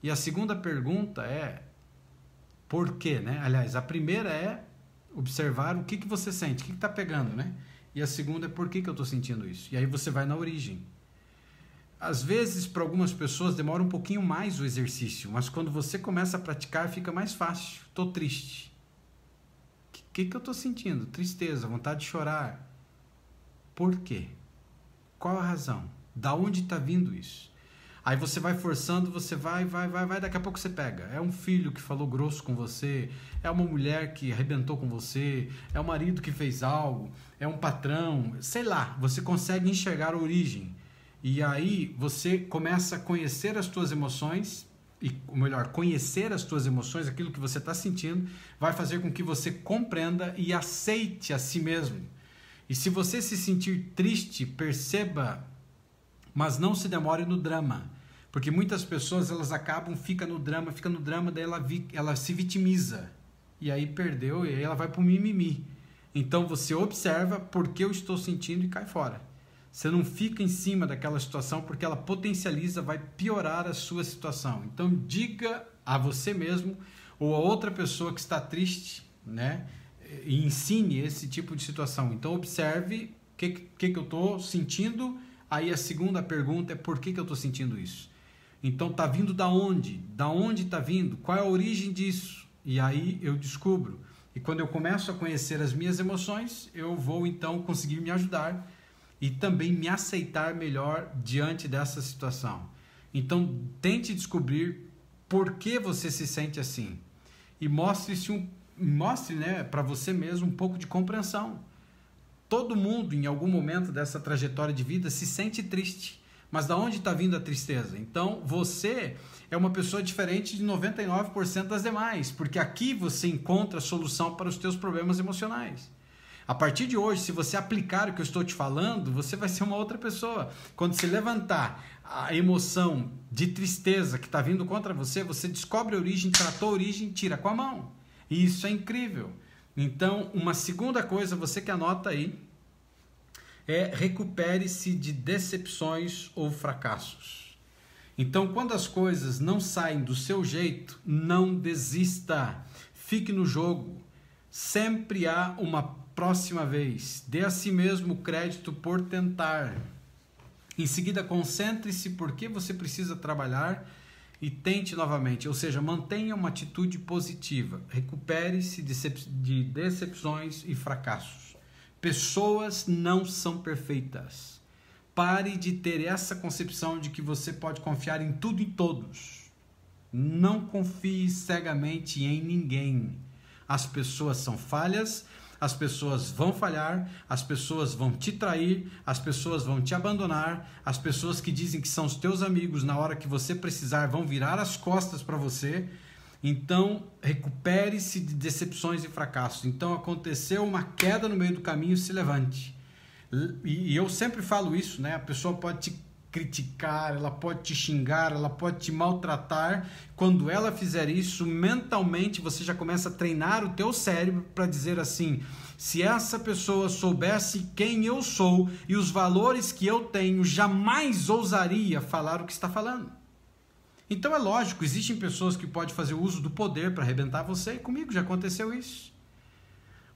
E a segunda pergunta é por quê, né? Aliás, a primeira é observar o que você sente, o que está pegando, né? E a segunda é por que eu estou sentindo isso? E aí você vai na origem. Às vezes, para algumas pessoas, demora um pouquinho mais o exercício, mas quando você começa a praticar, fica mais fácil. Estou triste. O que eu estou sentindo? Tristeza, vontade de chorar. Por quê? Qual a razão? Da onde está vindo isso? Aí você vai forçando, você vai, daqui a pouco você pega. É um filho que falou grosso com você, é uma mulher que arrebentou com você, é um marido que fez algo, é um patrão, sei lá, você consegue enxergar a origem. E aí você começa a conhecer as tuas emoções, ou melhor, conhecer as tuas emoções, aquilo que você está sentindo, vai fazer com que você compreenda e aceite a si mesmo. E se você se sentir triste, perceba, mas não se demore no drama. Porque muitas pessoas, elas acabam, ficam no drama, daí ela se vitimiza. E aí perdeu, e aí ela vai para o mimimi. Então você observa por que eu estou sentindo e cai fora. Você não fica em cima daquela situação porque ela potencializa, vai piorar a sua situação. Então diga a você mesmo ou a outra pessoa que está triste, né? E ensine esse tipo de situação. Então observe o que eu estou sentindo. Aí a segunda pergunta é por que eu estou sentindo isso? Então está vindo da onde? Da onde está vindo? Qual é a origem disso? E aí eu descubro. E quando eu começo a conhecer as minhas emoções, eu vou então conseguir me ajudar e também me aceitar melhor diante dessa situação. Então tente descobrir por que você se sente assim. E mostre, né, para você mesmo um pouco de compreensão. Todo mundo, em algum momento dessa trajetória de vida, se sente triste. Mas da onde está vindo a tristeza? Então, você é uma pessoa diferente de 99% das demais, porque aqui você encontra a solução para os teus problemas emocionais. A partir de hoje, se você aplicar o que eu estou te falando, você vai ser uma outra pessoa. Quando você levantar a emoção de tristeza que está vindo contra você, você descobre a origem, tratou a origem, tira com a mão. E isso é incrível. Então, uma segunda coisa, você que anota aí, é recupere-se de decepções ou fracassos. Então, quando as coisas não saem do seu jeito, não desista. Fique no jogo. Sempre há uma próxima vez. Dê a si mesmo crédito por tentar. Em seguida, concentre-se por que você precisa trabalhar e tente novamente. Ou seja, mantenha uma atitude positiva. Recupere-se de decepções e fracassos. Pessoas não são perfeitas. Pare de ter essa concepção de que você pode confiar em tudo e todos. Não confie cegamente em ninguém. As pessoas são falhas, as pessoas vão falhar, as pessoas vão te trair, as pessoas vão te abandonar, as pessoas que dizem que são os teus amigos, na hora que você precisar, vão virar as costas para você. Então, recupere-se de decepções e fracassos. Então, aconteceu uma queda no meio do caminho, se levante. E eu sempre falo isso, né? A pessoa pode te criticar, ela pode te xingar, ela pode te maltratar. Quando ela fizer isso, mentalmente você já começa a treinar o teu cérebro para dizer assim: se essa pessoa soubesse quem eu sou e os valores que eu tenho, jamais ousaria falar o que está falando. Então é lógico, existem pessoas que podem fazer uso do poder para arrebentar você, e comigo já aconteceu isso.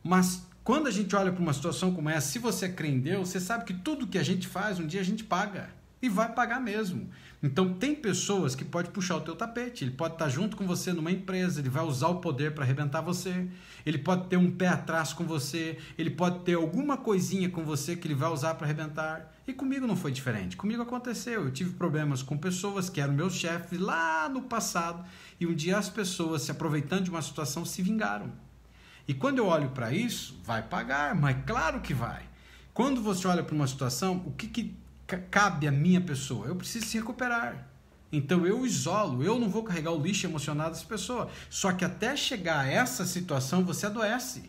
Mas quando a gente olha para uma situação como essa, se você crê em Deus, você sabe que tudo que a gente faz, um dia a gente paga. E vai pagar mesmo. Então tem pessoas que podem puxar o teu tapete, ele pode estar junto com você numa empresa, ele vai usar o poder para arrebentar você, ele pode ter um pé atrás com você, ele pode ter alguma coisinha com você que ele vai usar para arrebentar. E comigo não foi diferente, comigo aconteceu, eu tive problemas com pessoas que eram meus chefes lá no passado, e um dia as pessoas, se aproveitando de uma situação, se vingaram. E quando eu olho para isso, vai pagar, mas claro que vai. Quando você olha para uma situação, o que cabe à minha pessoa? Eu preciso se recuperar. Então eu isolo, eu não vou carregar o lixo emocional dessa pessoa. Só que até chegar a essa situação, você adoece.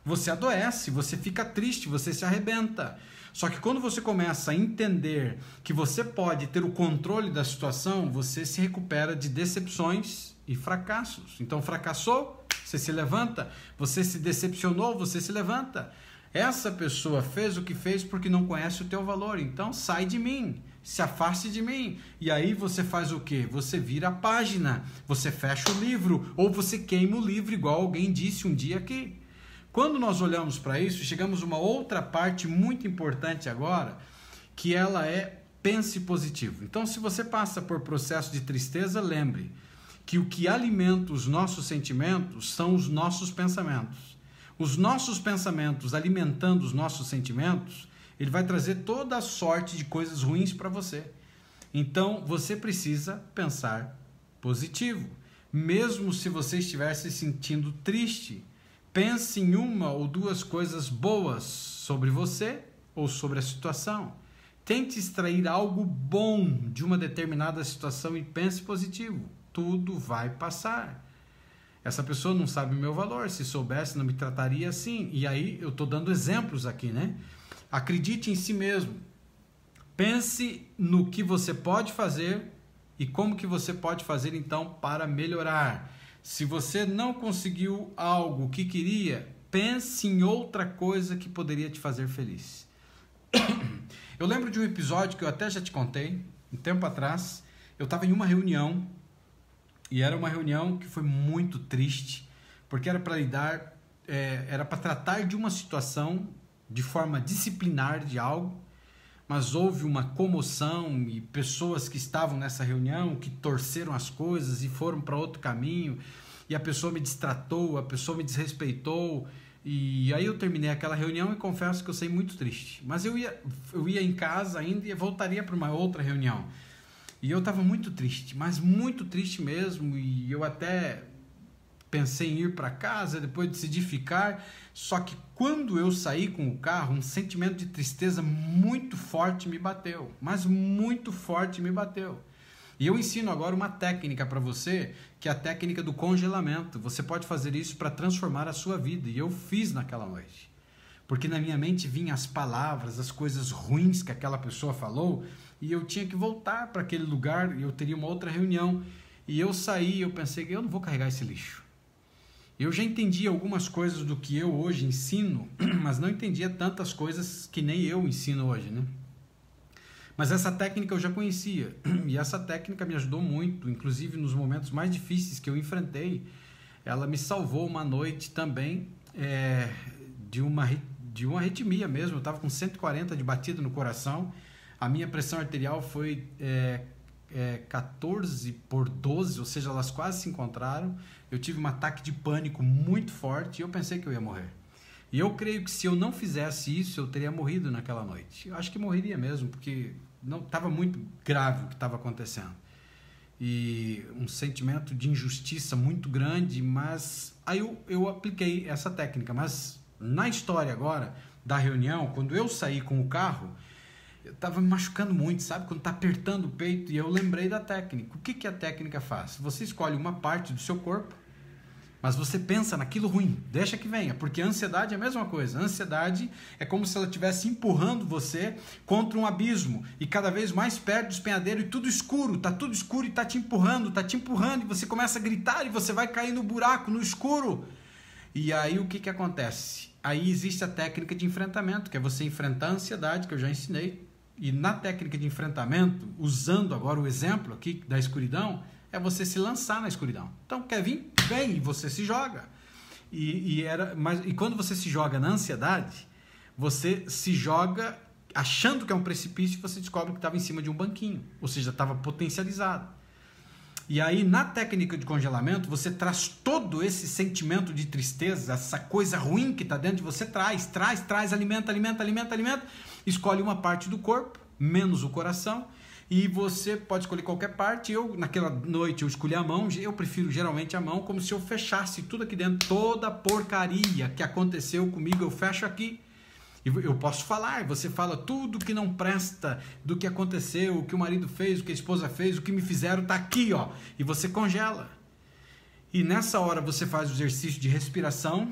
Você adoece, você fica triste, você se arrebenta. Só que quando você começa a entender que você pode ter o controle da situação, você se recupera de decepções e fracassos. Então fracassou, você se levanta. Você se decepcionou, você se levanta. Essa pessoa fez o que fez porque não conhece o teu valor. Então sai de mim, se afaste de mim. E aí você faz o quê? Você vira a página, você fecha o livro ou você queima o livro, igual alguém disse um dia aqui. Quando nós olhamos para isso, chegamos a uma outra parte muito importante agora, que ela é pense positivo. Então, se você passa por processo de tristeza, lembre que o que alimenta os nossos sentimentos são os nossos pensamentos. Os nossos pensamentos alimentando os nossos sentimentos, ele vai trazer toda a sorte de coisas ruins para você. Então, você precisa pensar positivo. Mesmo se você estiver se sentindo triste, pense em uma ou duas coisas boas sobre você ou sobre a situação. Tente extrair algo bom de uma determinada situação e pense positivo. Tudo vai passar. Essa pessoa não sabe o meu valor. Se soubesse, não me trataria assim. E aí eu estou dando exemplos aqui, né? Acredite em si mesmo. Pense no que você pode fazer e como que você pode fazer então para melhorar. Se você não conseguiu algo que queria, pense em outra coisa que poderia te fazer feliz. Eu lembro de um episódio que eu até já te contei, um tempo atrás. Eu estava em uma reunião, e era uma reunião que foi muito triste, porque era para tratar de uma situação de forma disciplinar de algo, mas houve uma comoção e pessoas que estavam nessa reunião que torceram as coisas e foram para outro caminho, e a pessoa me destratou, a pessoa me desrespeitou. E aí eu terminei aquela reunião e confesso que eu saí muito triste. Mas eu ia em casa ainda e voltaria para uma outra reunião. E eu estava muito triste, mas muito triste mesmo. E eu até pensei em ir para casa, depois decidi ficar. Só que quando eu saí com o carro, um sentimento de tristeza muito forte me bateu. Mas muito forte me bateu. E eu ensino agora uma técnica para você, que é a técnica do congelamento. Você pode fazer isso para transformar a sua vida. E eu fiz naquela noite. Porque na minha mente vinham as palavras, as coisas ruins que aquela pessoa falou, e eu tinha que voltar para aquele lugar, e eu teria uma outra reunião. E eu saí, eu pensei que eu não vou carregar esse lixo. Eu já entendi algumas coisas do que eu hoje ensino, mas não entendia tantas coisas que nem eu ensino hoje, né? Mas essa técnica eu já conhecia, e essa técnica me ajudou muito, inclusive nos momentos mais difíceis que eu enfrentei. Ela me salvou uma noite também de uma arritmia mesmo. Eu estava com 140 de batida no coração, a minha pressão arterial foi 14/12, ou seja, elas quase se encontraram. Eu tive um ataque de pânico muito forte e eu pensei que eu ia morrer. E eu creio que se eu não fizesse isso, eu teria morrido naquela noite. Eu acho que morreria mesmo, porque não estava muito grave o que estava acontecendo. E um sentimento de injustiça muito grande, mas aí eu apliquei essa técnica. Mas na história agora da reunião, quando eu saí com o carro, eu estava me machucando muito, sabe? Quando está apertando o peito, e eu lembrei da técnica. O que a técnica faz? Você escolhe uma parte do seu corpo, mas você pensa naquilo ruim, deixa que venha, porque a ansiedade é a mesma coisa. A ansiedade é como se ela estivesse empurrando você contra um abismo, e cada vez mais perto do despenhadeiro, e tudo escuro e está te empurrando, e você começa a gritar, e você vai cair no buraco, no escuro. E aí o que acontece? Aí existe a técnica de enfrentamento, que é você enfrentar a ansiedade, que eu já ensinei, e na técnica de enfrentamento, usando agora o exemplo aqui da escuridão, é você se lançar na escuridão. Então, quer vir? Vem, e você se joga. E quando você se joga na ansiedade, você se joga achando que é um precipício, e você descobre que estava em cima de um banquinho, ou seja, estava potencializado. E aí, na técnica de congelamento, você traz todo esse sentimento de tristeza, essa coisa ruim que está dentro de você, traz, alimenta, escolhe uma parte do corpo, menos o coração, e você pode escolher qualquer parte. Naquela noite, eu escolhi a mão. Eu prefiro geralmente a mão, como se eu fechasse tudo aqui dentro. Toda a porcaria que aconteceu comigo, eu fecho aqui. E eu posso falar, você fala tudo que não presta do que aconteceu, o que o marido fez, o que a esposa fez, o que me fizeram, tá aqui, ó. E você congela. E nessa hora você faz o exercício de respiração.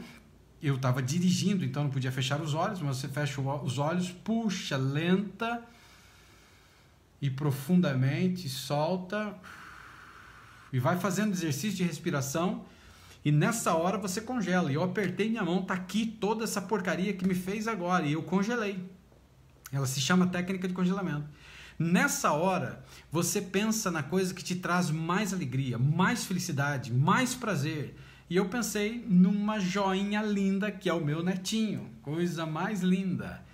Eu estava dirigindo, então não podia fechar os olhos, mas você fecha os olhos, puxa lenta e profundamente, solta, e vai fazendo exercício de respiração, e nessa hora você congela. E eu apertei minha mão, tá aqui toda essa porcaria que me fez agora, e eu congelei. Ela se chama técnica de congelamento. Nessa hora, você pensa na coisa que te traz mais alegria, mais felicidade, mais prazer. E eu pensei numa joinha linda que é o meu netinho, coisa mais linda.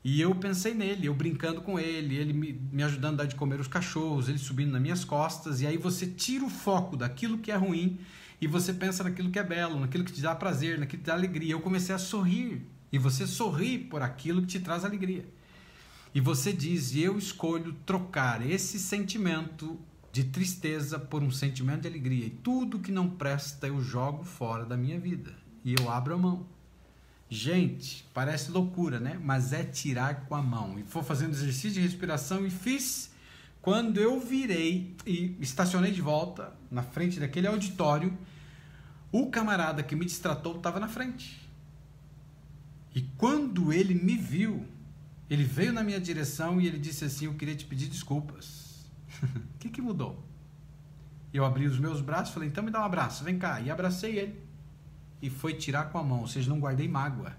E eu pensei nele, eu brincando com ele me ajudando a dar de comer os cachorros, ele subindo nas minhas costas. E aí você tira o foco daquilo que é ruim e você pensa naquilo que é belo, naquilo que te dá prazer, naquilo que te dá alegria. Eu comecei a sorrir, e você sorri por aquilo que te traz alegria. E você diz: eu escolho trocar esse sentimento de tristeza por um sentimento de alegria. E tudo que não presta eu jogo fora da minha vida. E eu abro a mão. Gente, parece loucura, né? Mas é tirar com a mão. E vou fazendo exercício de respiração e fiz. Quando eu virei e estacionei de volta na frente daquele auditório, o camarada que me distratou estava na frente. E quando ele me viu, ele veio na minha direção e ele disse assim: eu queria te pedir desculpas. O que mudou? Eu abri os meus braços, falei: então me dá um abraço, vem cá. E abracei ele. E foi tirar com a mão, ou seja, não guardei mágoa.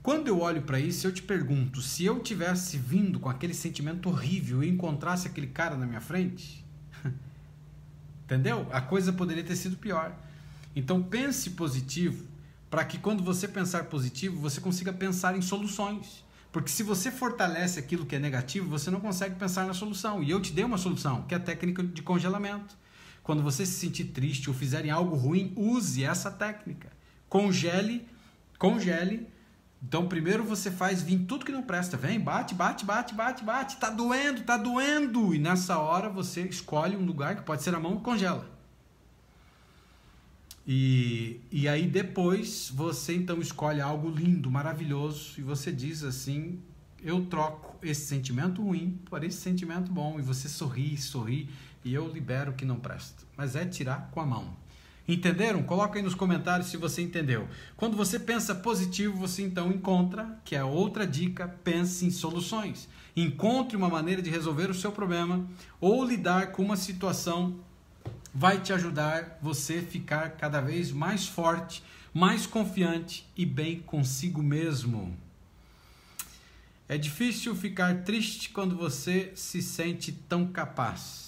Quando eu olho para isso, eu te pergunto, se eu tivesse vindo com aquele sentimento horrível e encontrasse aquele cara na minha frente, entendeu? A coisa poderia ter sido pior. Então pense positivo, para que quando você pensar positivo, você consiga pensar em soluções. Porque se você fortalece aquilo que é negativo, você não consegue pensar na solução. E eu te dei uma solução, que é a técnica de congelamento. Quando você se sentir triste ou fizerem algo ruim, use essa técnica. Congele. Então, primeiro você faz vir tudo que não presta. Vem, bate. Tá doendo. E nessa hora você escolhe um lugar, que pode ser a mão, e congela. E aí depois você então escolhe algo lindo, maravilhoso, e você diz assim: eu troco esse sentimento ruim por esse sentimento bom. E você sorri, e eu libero o que não presta. Mas é tirar com a mão. Entenderam? Coloca aí nos comentários se você entendeu. Quando você pensa positivo, você então encontra, que é outra dica, pense em soluções. Encontre uma maneira de resolver o seu problema ou lidar com uma situação. Vai te ajudar você ficar cada vez mais forte, mais confiante e bem consigo mesmo. É difícil ficar triste quando você se sente tão capaz.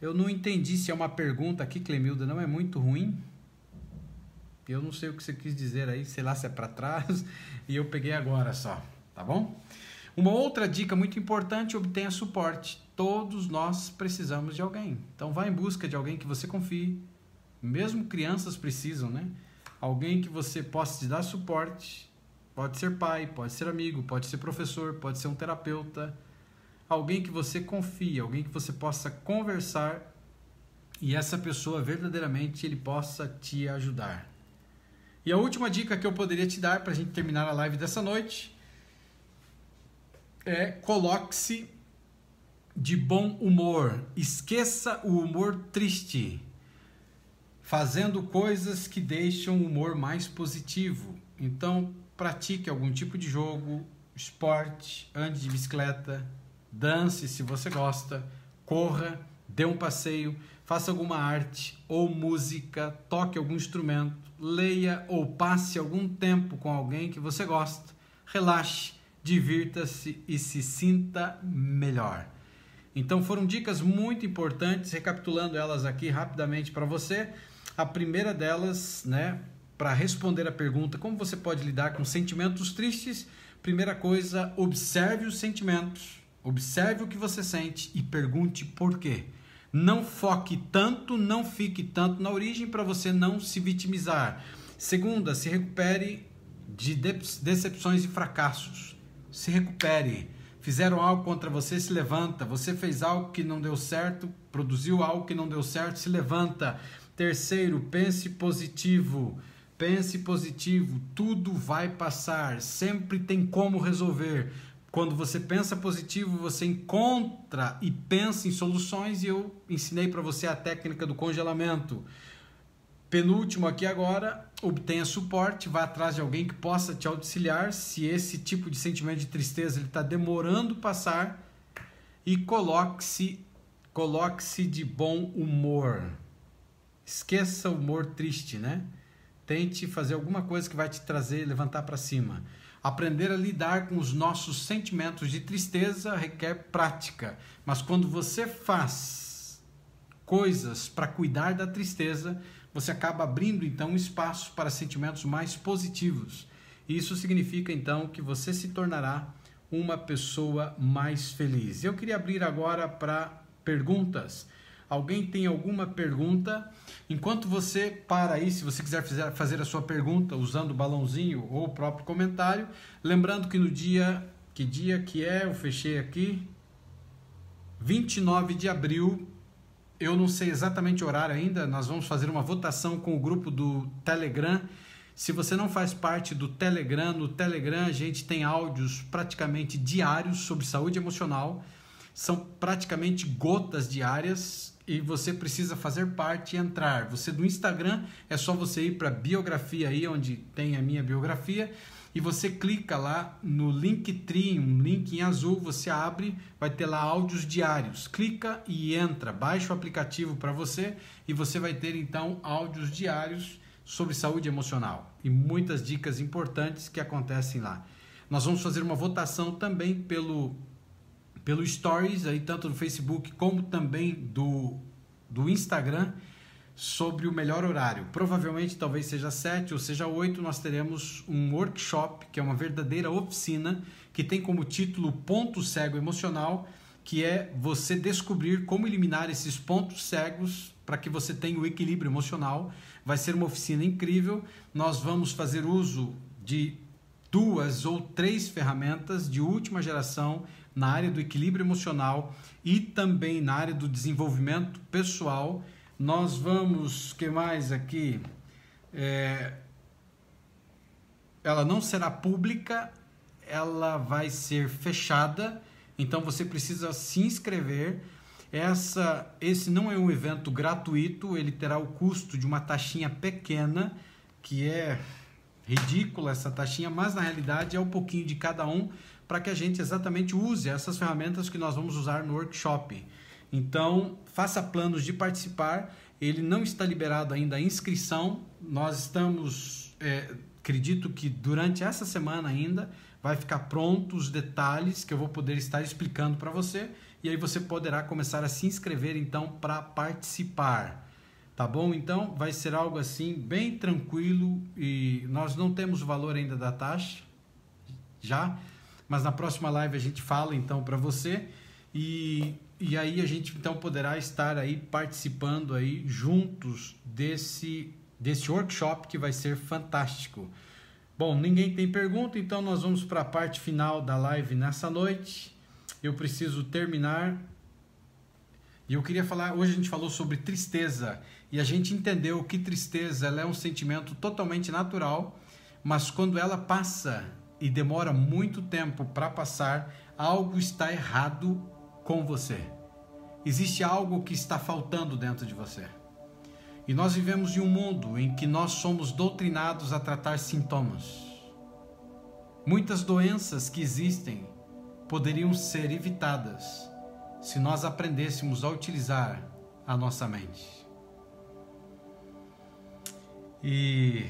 Eu não entendi se é uma pergunta aqui, Clemilda, não é muito ruim? Eu não sei o que você quis dizer aí, sei lá se é para trás, e eu peguei agora só, tá bom? Uma outra dica muito importante: obtenha suporte. Todos nós precisamos de alguém. Então vá em busca de alguém que você confie. Mesmo crianças precisam, né? Alguém que você possa te dar suporte. Pode ser pai, pode ser amigo, pode ser professor, pode ser um terapeuta. Alguém que você confie, alguém que você possa conversar e essa pessoa verdadeiramente ele possa te ajudar. E a última dica que eu poderia te dar para a gente terminar a live dessa noite é: coloque-se de bom humor, esqueça o humor triste, fazendo coisas que deixam o humor mais positivo. Então, pratique algum tipo de jogo, esporte, ande de bicicleta, dance se você gosta, corra, dê um passeio, faça alguma arte ou música, toque algum instrumento, leia ou passe algum tempo com alguém que você gosta, relaxe, divirta-se e se sinta melhor. Então foram dicas muito importantes, recapitulando elas aqui rapidamente para você. A primeira delas, né, para responder a pergunta: como você pode lidar com sentimentos tristes? Primeira coisa, observe os sentimentos, observe o que você sente e pergunte por quê. Não foque tanto, não fique tanto na origem para você não se vitimizar. Segunda, se recupere de decepções e fracassos. Se recupere. Fizeram algo contra você, se levanta. Você fez algo que não deu certo, produziu algo que não deu certo, se levanta. Terceiro, pense positivo. Pense positivo, tudo vai passar, sempre tem como resolver. Quando você pensa positivo, você encontra e pensa em soluções, e eu ensinei para você a técnica do congelamento. Penúltimo aqui agora, obtenha suporte, vá atrás de alguém que possa te auxiliar se esse tipo de sentimento de tristeza está demorando passar, e coloque-se de bom humor. Esqueça o humor triste, né? Tente fazer alguma coisa que vai te trazer, levantar para cima. Aprender a lidar com os nossos sentimentos de tristeza requer prática, mas quando você faz coisas para cuidar da tristeza, você acaba abrindo então um espaço para sentimentos mais positivos. Isso significa então que você se tornará uma pessoa mais feliz. Eu queria abrir agora para perguntas. Alguém tem alguma pergunta? Enquanto você para aí, se você quiser fazer a sua pergunta usando o balãozinho ou o próprio comentário, lembrando que no dia, que dia que é, eu fechei aqui, 29 de abril, eu não sei exatamente o horário ainda, nós vamos fazer uma votação com o grupo do Telegram. Se você não faz parte do Telegram, no Telegram a gente tem áudios praticamente diários sobre saúde emocional, são praticamente gotas diárias e você precisa fazer parte e entrar. Você do Instagram, é só você ir para a biografia aí, onde tem a minha biografia, e você clica lá no Linktree, um link em azul, você abre, vai ter lá áudios diários, clica e entra, baixa o aplicativo para você e você vai ter então áudios diários sobre saúde emocional e muitas dicas importantes que acontecem lá. Nós vamos fazer uma votação também pelo Stories, aí, tanto do Facebook como também do Instagram, sobre o melhor horário. Provavelmente, talvez seja 7 ou seja 8, nós teremos um workshop, que é uma verdadeira oficina, que tem como título Ponto Cego Emocional, que é você descobrir como eliminar esses pontos cegos para que você tenha o equilíbrio emocional. Vai ser uma oficina incrível. Nós vamos fazer uso de 2 ou 3 ferramentas de última geração na área do equilíbrio emocional e também na área do desenvolvimento pessoal. Nós vamos, que mais aqui? Ela não será pública, ela vai ser fechada, então você precisa se inscrever. Esse não é um evento gratuito, ele terá o custo de uma taxinha pequena, que é ridícula essa taxinha, mas na realidade é um pouquinho de cada um, para que a gente exatamente use essas ferramentas que nós vamos usar no workshop. Então, faça planos de participar. Ele não está liberado ainda a inscrição. Nós estamos, acredito que durante essa semana ainda, vai ficar pronto os detalhes que eu vou poder estar explicando para você. E aí você poderá começar a se inscrever, então, para participar. Tá bom? Então, vai ser algo assim, bem tranquilo. E nós não temos o valor ainda da taxa, mas na próxima live a gente fala, então, para você. E aí a gente então poderá estar aí participando aí juntos desse workshop que vai ser fantástico. Bom, ninguém tem pergunta, então nós vamos para a parte final da live nessa noite. Eu preciso terminar. E eu queria falar, hoje a gente falou sobre tristeza e a gente entendeu que tristeza ela é um sentimento totalmente natural, mas quando ela passa e demora muito tempo para passar, algo está errado com você. Existe algo que está faltando dentro de você. E nós vivemos em um mundo em que nós somos doutrinados a tratar sintomas. Muitas doenças que existem poderiam ser evitadas se nós aprendêssemos a utilizar a nossa mente. E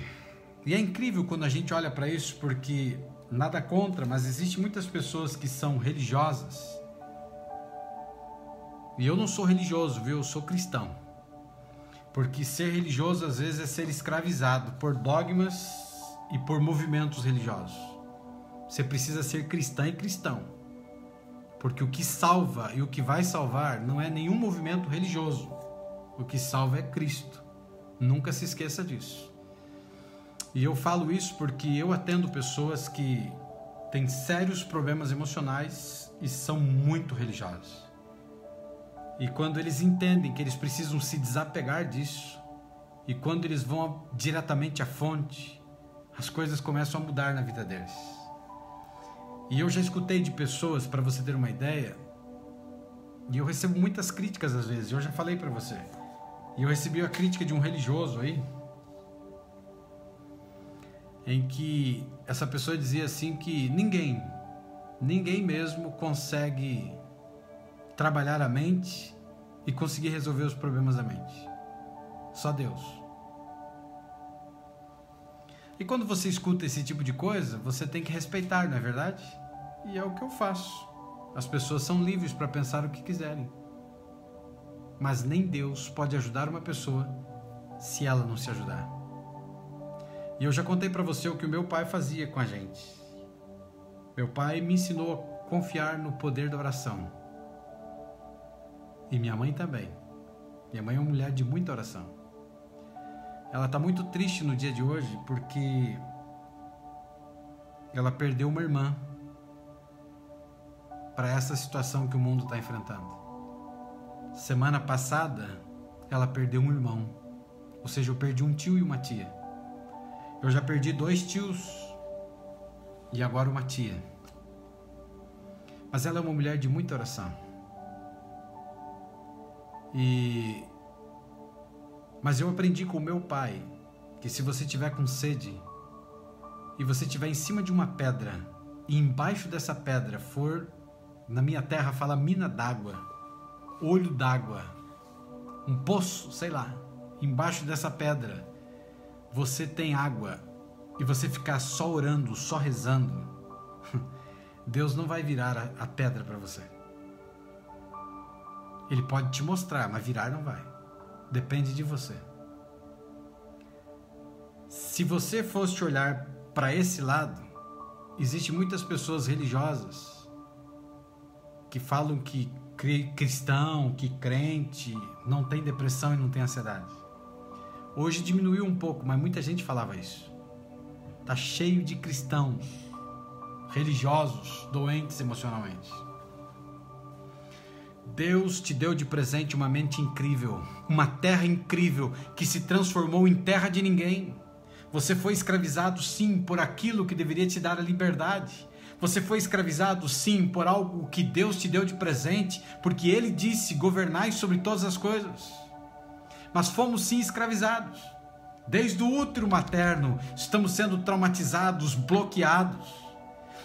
é incrível quando a gente olha para isso, porque nada contra, mas existem muitas pessoas que são religiosas. E eu não sou religioso, viu? Eu sou cristão. Porque ser religioso às vezes é ser escravizado por dogmas e por movimentos religiosos. Você precisa ser cristã e cristão. Porque o que salva e o que vai salvar não é nenhum movimento religioso. O que salva é Cristo. Nunca se esqueça disso. E eu falo isso porque eu atendo pessoas que têm sérios problemas emocionais e são muito religiosas. E quando eles entendem que eles precisam se desapegar disso, e quando eles vão diretamente à fonte, as coisas começam a mudar na vida deles. E eu já escutei de pessoas, para você ter uma ideia, e eu recebo muitas críticas às vezes, eu já falei para você, e eu recebi a crítica de um religioso aí, em que essa pessoa dizia assim que ninguém mesmo consegue trabalhar a mente e conseguir resolver os problemas da mente. Só Deus. E quando você escuta esse tipo de coisa, você tem que respeitar, não é verdade? E é o que eu faço. As pessoas são livres para pensar o que quiserem. Mas nem Deus pode ajudar uma pessoa se ela não se ajudar. E eu já contei para você o que o meu pai fazia com a gente. Meu pai me ensinou a confiar no poder da oração. E minha mãe também. Minha mãe é uma mulher de muita oração. Ela está muito triste no dia de hoje porque ela perdeu uma irmã para essa situação que o mundo está enfrentando. Semana passada, ela perdeu um irmão. Ou seja, eu perdi um tio e uma tia. Eu já perdi 2 tios e agora uma tia. Mas ela é uma mulher de muita oração. Mas eu aprendi com o meu pai que se você tiver com sede e você estiver em cima de uma pedra e embaixo dessa pedra for, na minha terra fala mina d'água, olho d'água, um poço, sei lá, embaixo dessa pedra você tem água e você ficar só orando, só rezando, Deus não vai virar a pedra para você. Ele pode te mostrar, mas virar não vai. Depende de você. Se você fosse olhar para esse lado, existem muitas pessoas religiosas que falam que cristão, que crente não tem depressão e não tem ansiedade. Hoje diminuiu um pouco, mas muita gente falava isso. Tá cheio de cristãos religiosos doentes emocionalmente. Deus te deu de presente uma mente incrível, uma terra incrível que se transformou em terra de ninguém. Você foi escravizado sim por aquilo que deveria te dar a liberdade. Você foi escravizado sim por algo que Deus te deu de presente, porque Ele disse: governai sobre todas as coisas. Mas fomos sim escravizados. Desde o útero materno estamos sendo traumatizados, bloqueados.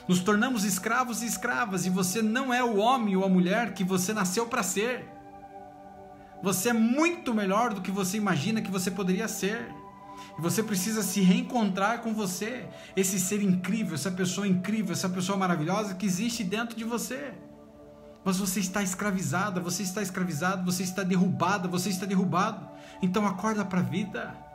Nos tornamos escravos e escravas, e você não é o homem ou a mulher que você nasceu para ser. Você é muito melhor do que você imagina que você poderia ser. E você precisa se reencontrar com você, esse ser incrível, essa pessoa maravilhosa que existe dentro de você. Mas você está escravizada, você está escravizado, você está derrubada, você está derrubado. Então acorda para a vida.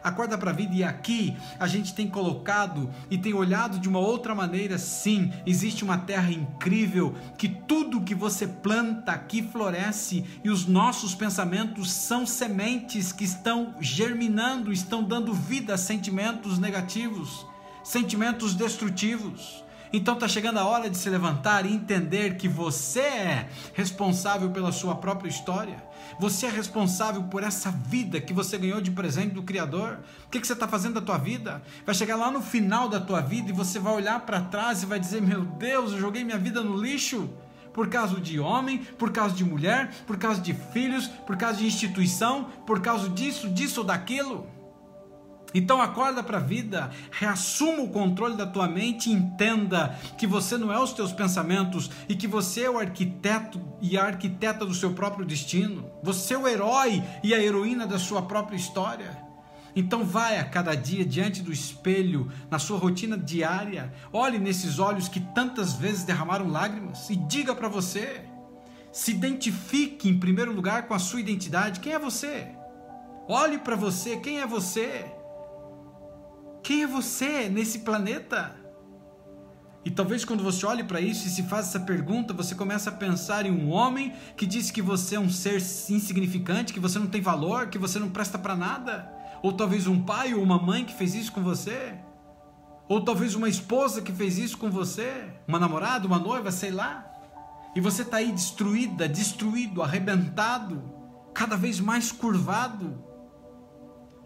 Acorda para a vida. E aqui a gente tem colocado e tem olhado de uma outra maneira. Sim, existe uma terra incrível que tudo que você planta aqui floresce, e os nossos pensamentos são sementes que estão germinando, estão dando vida a sentimentos negativos, sentimentos destrutivos. Então está chegando a hora de se levantar e entender que você é responsável pela sua própria história. Você é responsável por essa vida que você ganhou de presente do Criador. O que você está fazendo da tua vida? Vai chegar lá no final da tua vida e você vai olhar para trás e vai dizer: meu Deus, eu joguei minha vida no lixo. Por causa de homem, por causa de mulher, por causa de filhos, por causa de instituição, por causa disso ou daquilo. Então acorda para a vida, reassuma o controle da tua mente e entenda que você não é os teus pensamentos e que você é o arquiteto e a arquiteta do seu próprio destino. Você é o herói e a heroína da sua própria história. Então vai a cada dia diante do espelho, na sua rotina diária, olhe nesses olhos que tantas vezes derramaram lágrimas e diga para você, se identifique em primeiro lugar com a sua identidade. Quem é você? Olhe para você, quem é você? Quem é você nesse planeta? E talvez quando você olhe para isso e se faz essa pergunta, você começa a pensar em um homem que diz que você é um ser insignificante, que você não tem valor, que você não presta para nada. Ou talvez um pai ou uma mãe que fez isso com você. Ou talvez uma esposa que fez isso com você. Uma namorada, uma noiva, sei lá. E você está aí destruída, destruído, arrebentado, cada vez mais curvado.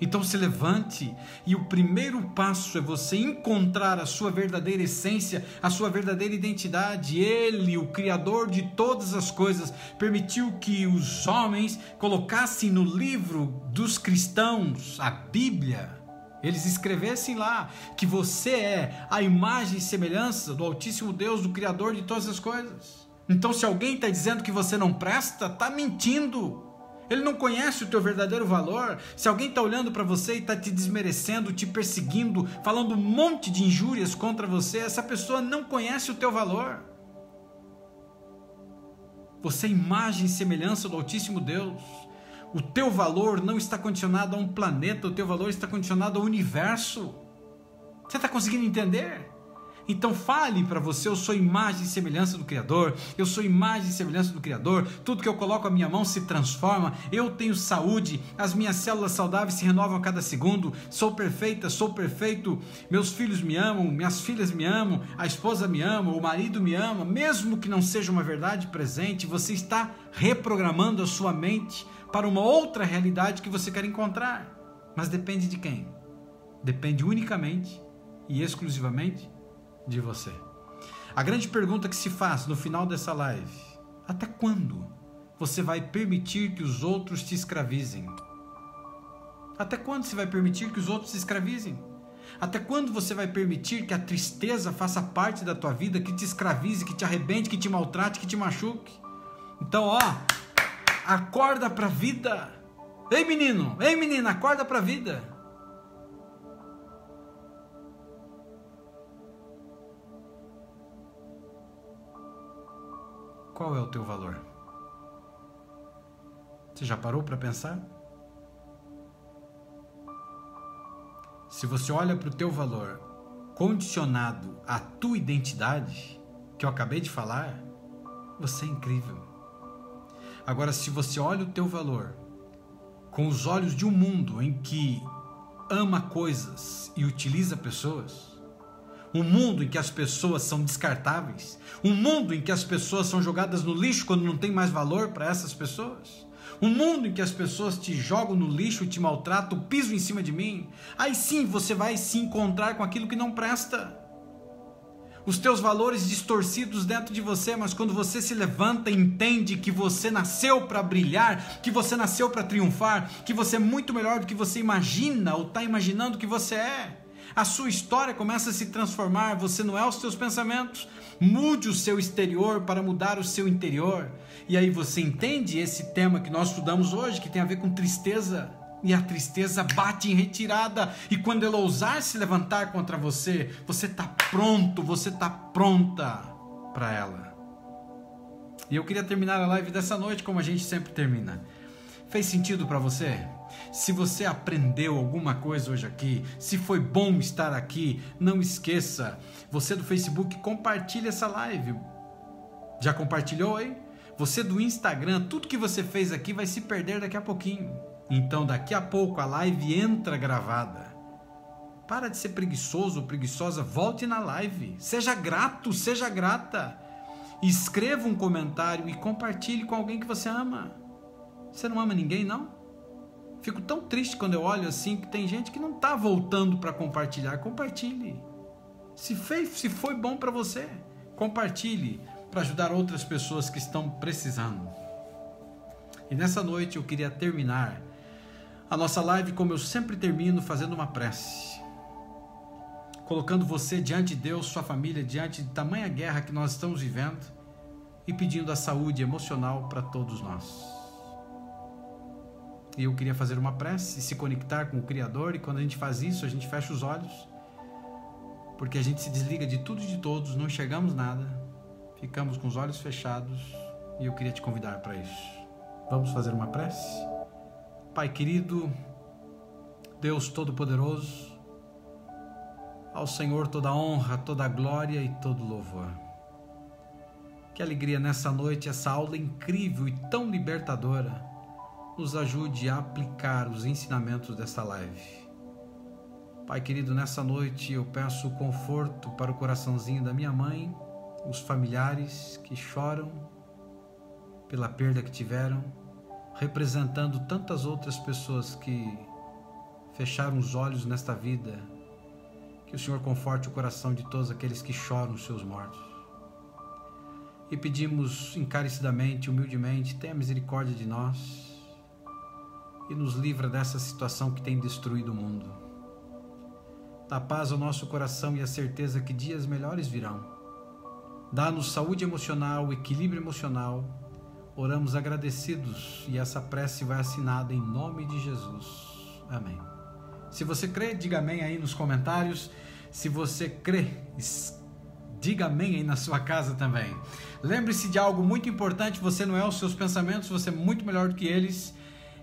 Então se levante, e o primeiro passo é você encontrar a sua verdadeira essência, a sua verdadeira identidade. Ele, o Criador de todas as coisas, permitiu que os homens colocassem no livro dos cristãos, a Bíblia, eles escrevessem lá que você é a imagem e semelhança do Altíssimo Deus, do Criador de todas as coisas. Então se alguém está dizendo que você não presta, está mentindo. Ele não conhece o teu verdadeiro valor. Se alguém está olhando para você e está te desmerecendo, te perseguindo, falando um monte de injúrias contra você, essa pessoa não conhece o teu valor. Você é imagem e semelhança do Altíssimo Deus. O teu valor não está condicionado a um planeta, o teu valor está condicionado ao universo. Você está conseguindo entender? Então fale para você: eu sou imagem e semelhança do Criador, eu sou imagem e semelhança do Criador, tudo que eu coloco a minha mão se transforma, eu tenho saúde, as minhas células saudáveis se renovam a cada segundo, sou perfeita, sou perfeito, meus filhos me amam, minhas filhas me amam, a esposa me ama, o marido me ama, mesmo que não seja uma verdade presente, você está reprogramando a sua mente para uma outra realidade que você quer encontrar. Mas depende de quem? Depende unicamente e exclusivamente de você. A grande pergunta que se faz no final dessa live: até quando você vai permitir que os outros te escravizem? Até quando você vai permitir que os outros te escravizem? Até quando você vai permitir que a tristeza faça parte da tua vida, que te escravize, que te arrebente, que te maltrate, que te machuque? Então, acorda pra vida. Ei menino, ei menina, acorda pra vida. Qual é o teu valor? Você já parou para pensar? Se você olha para o teu valor condicionado à tua identidade, que eu acabei de falar, você é incrível. Agora, se você olha o teu valor com os olhos de um mundo em que ama coisas e utiliza pessoas, um mundo em que as pessoas são descartáveis, um mundo em que as pessoas são jogadas no lixo quando não tem mais valor para essas pessoas, um mundo em que as pessoas te jogam no lixo, te maltratam, pisam em cima de mim, aí sim você vai se encontrar com aquilo que não presta. Os teus valores distorcidos dentro de você, mas quando você se levanta e entende que você nasceu para brilhar, que você nasceu para triunfar, que você é muito melhor do que você imagina ou está imaginando que você é, a sua história começa a se transformar. Você não é os seus pensamentos. Mude o seu exterior para mudar o seu interior. E aí você entende esse tema que nós estudamos hoje, que tem a ver com tristeza. E a tristeza bate em retirada. E quando ela ousar se levantar contra você, você está pronto, você está pronta para ela. E eu queria terminar a live dessa noite como a gente sempre termina. Fez sentido para você? Se você aprendeu alguma coisa hoje aqui, se foi bom estar aqui, não esqueça, você do Facebook, compartilha essa live. Já compartilhou, hein? Você do Instagram, tudo que você fez aqui vai se perder daqui a pouquinho. Então daqui a pouco a live entra gravada. Para de ser preguiçoso ou preguiçosa, volte na live. Seja grato, seja grata. Escreva um comentário e compartilhe com alguém que você ama. Você não ama ninguém, não? Fico tão triste quando eu olho assim, que tem gente que não está voltando para compartilhar. Compartilhe. Se foi bom para você, compartilhe para ajudar outras pessoas que estão precisando. E nessa noite eu queria terminar a nossa live como eu sempre termino, fazendo uma prece. Colocando você diante de Deus, sua família, diante de tamanha guerra que nós estamos vivendo e pedindo a saúde emocional para todos nós. E eu queria fazer uma prece e se conectar com o Criador, e quando a gente faz isso, a gente fecha os olhos, porque a gente se desliga de tudo e de todos, não enxergamos nada, ficamos com os olhos fechados, e eu queria te convidar para isso. Vamos fazer uma prece? Pai querido, Deus Todo-Poderoso, ao Senhor toda a honra, toda a glória e todo louvor. Que alegria nessa noite, essa aula incrível e tão libertadora nos ajude a aplicar os ensinamentos dessa live. Pai querido, nessa noite eu peço conforto para o coraçãozinho da minha mãe, os familiares que choram pela perda que tiveram, representando tantas outras pessoas que fecharam os olhos nesta vida. Que o Senhor conforte o coração de todos aqueles que choram os seus mortos. E pedimos encarecidamente, humildemente, tenha misericórdia de nós e nos livra dessa situação que tem destruído o mundo. Dá paz ao nosso coração e a certeza que dias melhores virão. Dá-nos saúde emocional, equilíbrio emocional. Oramos agradecidos e essa prece vai assinada em nome de Jesus. Amém. Se você crê, diga amém aí nos comentários. Se você crê, diga amém aí na sua casa também. Lembre-se de algo muito importante: você não é os seus pensamentos, você é muito melhor do que eles.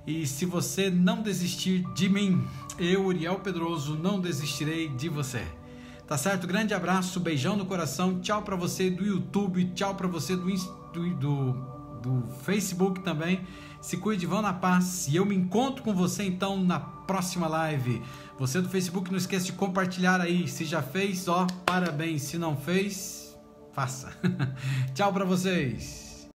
E se você não desistir de mim, eu, Uriel Pedroso, não desistirei de você. Tá certo? Grande abraço, beijão no coração. Tchau pra você do YouTube, tchau pra você do Facebook também. Se cuide, vão na paz. E eu me encontro com você então na próxima live. Você do Facebook, não esqueça de compartilhar aí. Se já fez, ó, parabéns. Se não fez, faça. Tchau pra vocês.